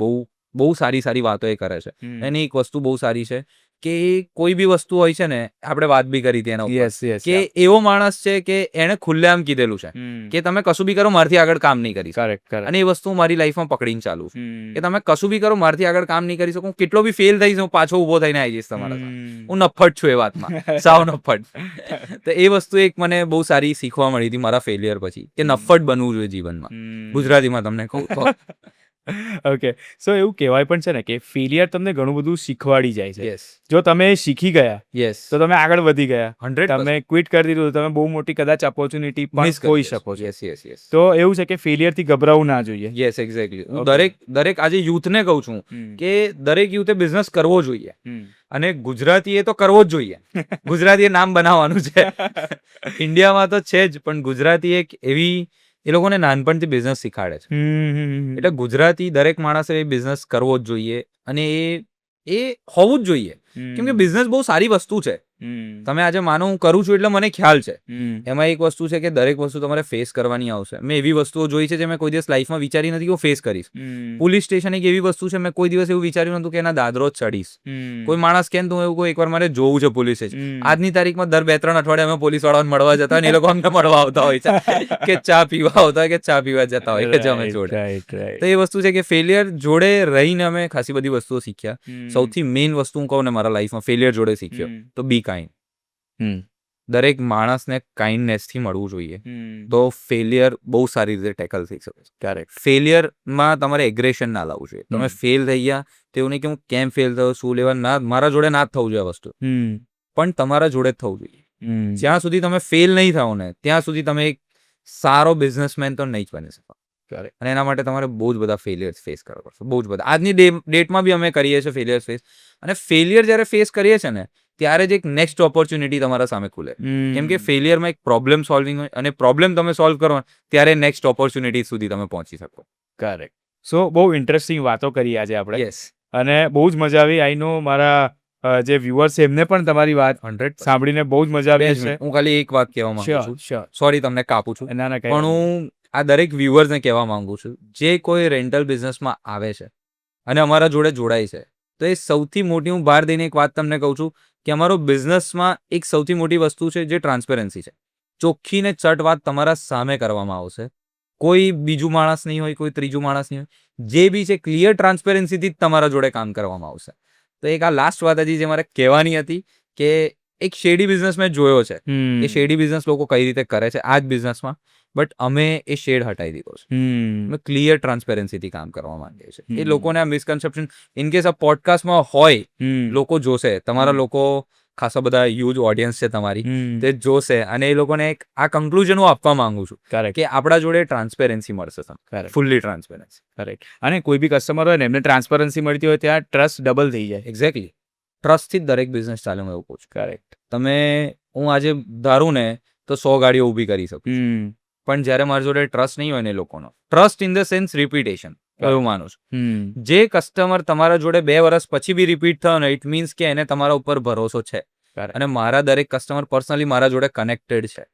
બહુ સારી વાતો એ કરે છે. એની એક વસ્તુ બહુ સારી છે કે કોઈ બી વસ્તુ હોય છે ને, આપણે વાત બી કરી હતી એના ઉપર કે એવો માણસ છે કે એને ખુલ્લેઆમ કીધેલું છે કે તમે કશું બી કરો, મારથી આગળ કામ નહીં કરી શકો. અને એ વસ્તુ મારી લાઈફમાં પકડીને ચાલુ કે તમે કશું બી કરો, મારથી આગળ કામ નહીં કરી શકું. કેટલો બી ફેલ થઈશ, હું પાછો ઉભો થઈને આવી જઈશ તમારા સાથે. હું નફ્ફટ છું એ વાતમાં, સાવ નફ્ફટ. તો એ વસ્તુ એક મને બહુ સારી શીખવા મળી હતી મારા ફેલિયર પછી, કે નફ્ફટ બનવું જોઈએ જીવનમાં. ગુજરાતીમાં તમને કહું તો ઓકે. સો એવું કહેવાય પણ છે ને કે ફેલિયર તમને ઘણું બધું શીખવાડી જાય છે. યસ જો તમે શીખી ગયા યસ તો તમે આગળ વધી ગયા. 100% તમે ક્વિટ કરી દીધું, તમે બહુ મોટી કદાચ ઓપોર્ચ્યુનિટી પણ મિસ ખોઈ શકો છો. યસ તો એવું છે કે ફેલિયરથી ગભરાવું ના જોઈએ. Yes exactly. હું દરેક આજે યુથને કહું છું કે દરેક યુથે બિઝનેસ કરવો જોઈએ, અને ગુજરાતીએ તો કરવો જ જોઈએ. ગુજરાતીએ નામ બનાવવાનું છે. ઇન્ડિયામાં તો છે જ, પણ ગુજરાતી એક એવી, એ લોકોને નાનપણથી બિઝનેસ શીખાડે છે. એટલે ગુજરાતી દરેક માણસે એ બિઝનેસ કરવો જ જોઈએ, અને એ હોવું જ જોઈએ. કેમ કે બિઝનેસ બહુ સારી વસ્તુ છે. તમે આજે માનો હું કરું છું એટલે મને ખ્યાલ છે. એમાં એક વસ્તુ છે કે દરેક વસ્તુ તમારે ફેસ કરવાની આવશે. મેં એવી વસ્તુઓ જોઈ છે જે મેં કોઈ દિવસ લાઈફમાં વિચારી નથી કે હું ફેસ કરીશ. પોલીસ સ્ટેશન એક એવી વસ્તુ છે, મેં કોઈ દિવસ એવું વિચાર્યું નતું કે એના દાદરો જ ચડીશ. કોઈ માણસ કેમ તો એવું એકવાર મારે જોવું છે પોલીસ સ્ટેશન. આજની તારીખમાં દર 2-3 અઠવાડિયે અમે પોલીસ વાળાને મળવા જતા હોય, ને એ લોકો અમને મળવા આવતા હોય છે કે ચા પીવા આવતા હોય કે ચા પીવા જતા હોય કે અમે જોડે. તો એ વસ્તુ છે કે ફેલિયર જોડે રહીને અમે ખાસી બધી વસ્તુઓ શીખ્યા. સૌથી મેઇન વસ્તુ હું કહું ને મારા લાઈફમાં ફેલિયર જોડે શીખ્યો તો બી કાઇન્ડ. દરેક માણસને કાઇન્ડનેસથી મળવું જોઈએ, તો ફેલિયર બહુ સારી રીતે ટેકલ થઈ શકે છે. ક્યારેક ફેલિયરમાં તમારે એગ્રેશન ના લાવવું જોઈએ. તમે ફેલ થઈ ગયા તો એવું નહીં કે હું કેમ ફેલ થયો, શું લેવા, ના, મારા જોડે ના જ થવું જોઈએ આ વસ્તુ, પણ તમારા જોડે જ થવું જોઈએ. જ્યાં સુધી તમે ફેલ નહીં થાવ ને ત્યાં સુધી તમે એક સારો બિઝનેસમેન તો નહીં જ બની શકો. અને એના માટે તમારે બહુ જ બધા ફેલિયર્સ ફેસ કરવા પડશે, બહુ જ બધા. આજની ડેટમાં બી અમે કરીએ છીએ ફેલિયર્સ ફેસ, અને ફેલિયર જ્યારે ફેસ કરીએ છીએ ને ત્યારે જ એક નેક્સ્ટ ઓપોર્ચ્યુનિટી તમારા સામે ખુલે. કેમ કે ફેલિયરમાં એક પ્રોબ્લેમ સોલ્વિંગ હોય, અને પ્રોબ્લેમ તમે સોલ્વ કરો ત્યારે નેક્સ્ટ ઓપોર્ચ્યુનિટી સુધી તમે પહોંચી શકો. કરેક્ટ. સો બહુ ઇન્ટરેસ્ટિંગ વાતો કરી આજે આપણે. યસ. અને બહુ જ મજા આવી. આઈ નો મારા જે વ્યુઅર્સ છે એમને પણ તમારી વાત 100% સાંભળીને બહુ જ મજા આવી છે. હું ખાલી એક વાત કહેવા માંગુ છું. શ્યોર. સોરી તમને કાપું છું, ના પણ હું આ દરેક વ્યુઅર્સને કહેવા માંગુ છું જે કોઈ રેન્ટલ બિઝનેસમાં આવે છે અને અમારા જોડે જોડાય છે, તો એ સૌથી મોટી, હું બહાર દઈને એક વાત તમને કહું છું કે અમારો બિઝનેસમાં એક સૌથી મોટી વસ્તુ છે જે ટ્રાન્સપેરન્સી છે. ચોખ્ખી ને ચટ વાત તમારા સામે કરવામાં આવશે. કોઈ બીજું માણસ નહીં હોય, કોઈ ત્રીજું માણસ નહીં હોય. જે બી છે ક્લિયર ટ્રાન્સપેરન્સીથી જ તમારા જોડે કામ કરવામાં આવશે. તો એક આ લાસ્ટ વાત હતી જે મારે કહેવાની હતી કે એક શેડી બિઝનેસ મેં જોયો છે. એ શેડી બિઝનેસ લોકો કઈ રીતે કરે છે આ જ બિઝનેસમાં, બટ અમે એ શેડ હટાવી દીધો છે. અમે ક્લિયર ટ્રાન્સપેરન્સીથી કામ કરવા માંગીએ છીએ. એ લોકોને આ મિસકન્સેપ્શન ઇન કેસ આ પોડકાસ્ટમાં હોય, લોકો જોશે, તમારા લોકો ખાસા બધા હ્યુજ ઓડિયન્સ છે તમારી, તે જોશે અને એ લોકોને એક આ કન્ક્લુઝન હું આપવા માંગુ છું કે આપણા જોડે ટ્રાન્સપેરન્સી મળશે, ફૂલ્લી ટ્રાન્સપેરન્સી. કરેક્ટ. અને કોઈ બી કસ્ટમર હોય ને એમને ટ્રાન્સપરન્સી મળતી હોય ત્યાં ટ્રસ્ટ ડબલ થઈ જાય. એક્ઝેક્ટલી. ટ્રસ્ટથી જ દરેક બિઝનેસ ચાલે, હું એવું કહું છું. કરેક્ટ. હું આજે ધારું ને તો 100 ગાડીઓ ઊભી કરી શકું, પણ જ્યારે મારી જોડે ટ્રસ્ટ નહીં હોય ને લોકોનો, trust in the sense repetition, એવું માનું છું. જે કસ્ટમર તમારા જોડે 2 વર્ષ પછી બી રિપીટ થયો ને, ઇટ મીન્સ કે એને તમારા ઉપર ભરોસો છે. અને મારા દરેક કસ્ટમર પર્સનલી મારા જોડે કનેક્ટેડ છે.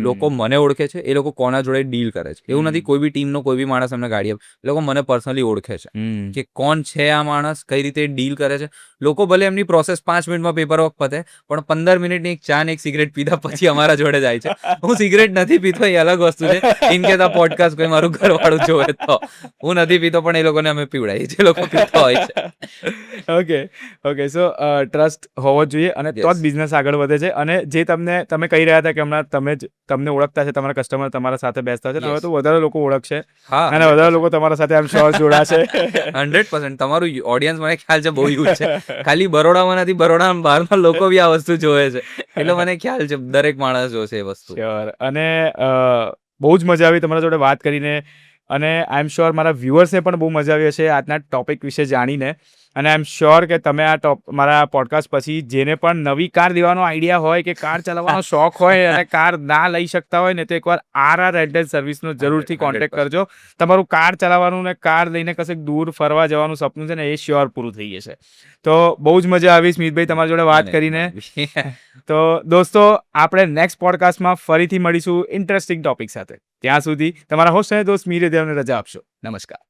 લોકો મને ઓળખે છે, એ લોકો કોના જોડે ડીલ કરે છે. એવું નથી કોઈ બી ટીમનો કોઈ બી માણસ એમને ગાડી આપે, એ લોકો મને પર્સનલી ઓળખે છે કે કોણ છે આ માણસ, કઈ રીતે ડીલ કરે છે. લોકો ભલે એમની પ્રોસેસ 5 મિનિટમાં પેપર વર્ક પતે, પણ 15 મિનિટની એક ચા ને એક સિગરેટ પીધા પછી અમારા જોડે જાય છે. હું સિગરેટ નથી પીતો, એ અલગ વસ્તુ છે. ઇન કેસ આ પોડકાસ્ટ કોઈ મારું ઘરવાળું જોવે તો. હું નથી પીતો, પણ એ લોકોને અમે પીવડાવીએ, જે લોકો પીતા હોય છે. ઓકે. સો ટ્રસ્ટ હોવો જોઈએ અને તો જ બિઝનેસ આગળ વધે છે. અને જે તમે કહી રહ્યા હતા કે હમણાં તમને ઓળખતા છે, તમારા કસ્ટમર તમારા સાથે બેસતા છે, હવે તો વધારે લોકો ઓળખશે અને વધારે લોકો તમારા સાથે આમ શ્યોર જોડાશે. 100%. તમારું ઓડિયન્સ મને ખ્યાલ છે બહુ યુઝ છે. ખાલી બરોડામાં નથી, બરોડામાં બહારના લોકો બી આ વસ્તુ જોવે છે, એટલે મને ખ્યાલ છે દરેક માણસ જોશે એ વસ્તુ. શ્યોર. અને બહુ જ મજા આવી તમારા જોડે વાત કરીને, અને આઈ એમ શ્યોર મારા વ્યુઅર્સને પણ બહુ મજા આવી હશે આજના ટોપિક વિશે જાણીને. અને આઈ એમ શ્યોર કે તમે મારા પોડકાસ્ટ પછી જેને પણ નવી કાર લેવાનો આઈડિયા હોય કે કાર ચલાવવાનો શોખ હોય અને કાર ના લઈ શકતા હોય ને, તો એકવાર રેન્ટલ સર્વિસનો જરૂરથી કોન્ટેક્ટ કરજો. તમારું કાર ચલાવવાનું ને કાર લઈને કશેક દૂર ફરવા જવાનું સપનું છે ને, એ શ્યોર પૂરું થઈ જશે. તો બહુ જ મજા આવી સ્મિતભાઈ તમારી જોડે વાત કરીને. તો દોસ્તો, આપણે નેક્સ્ટ પોડકાસ્ટમાં ફરીથી મળીશું ઇન્ટરેસ્ટિંગ ટોપિક સાથે. ત્યાં સુધી તમારા હોસ્ટ અને દોસ્ત મિહિર અદિયારને રજા આપશો. નમસ્કાર.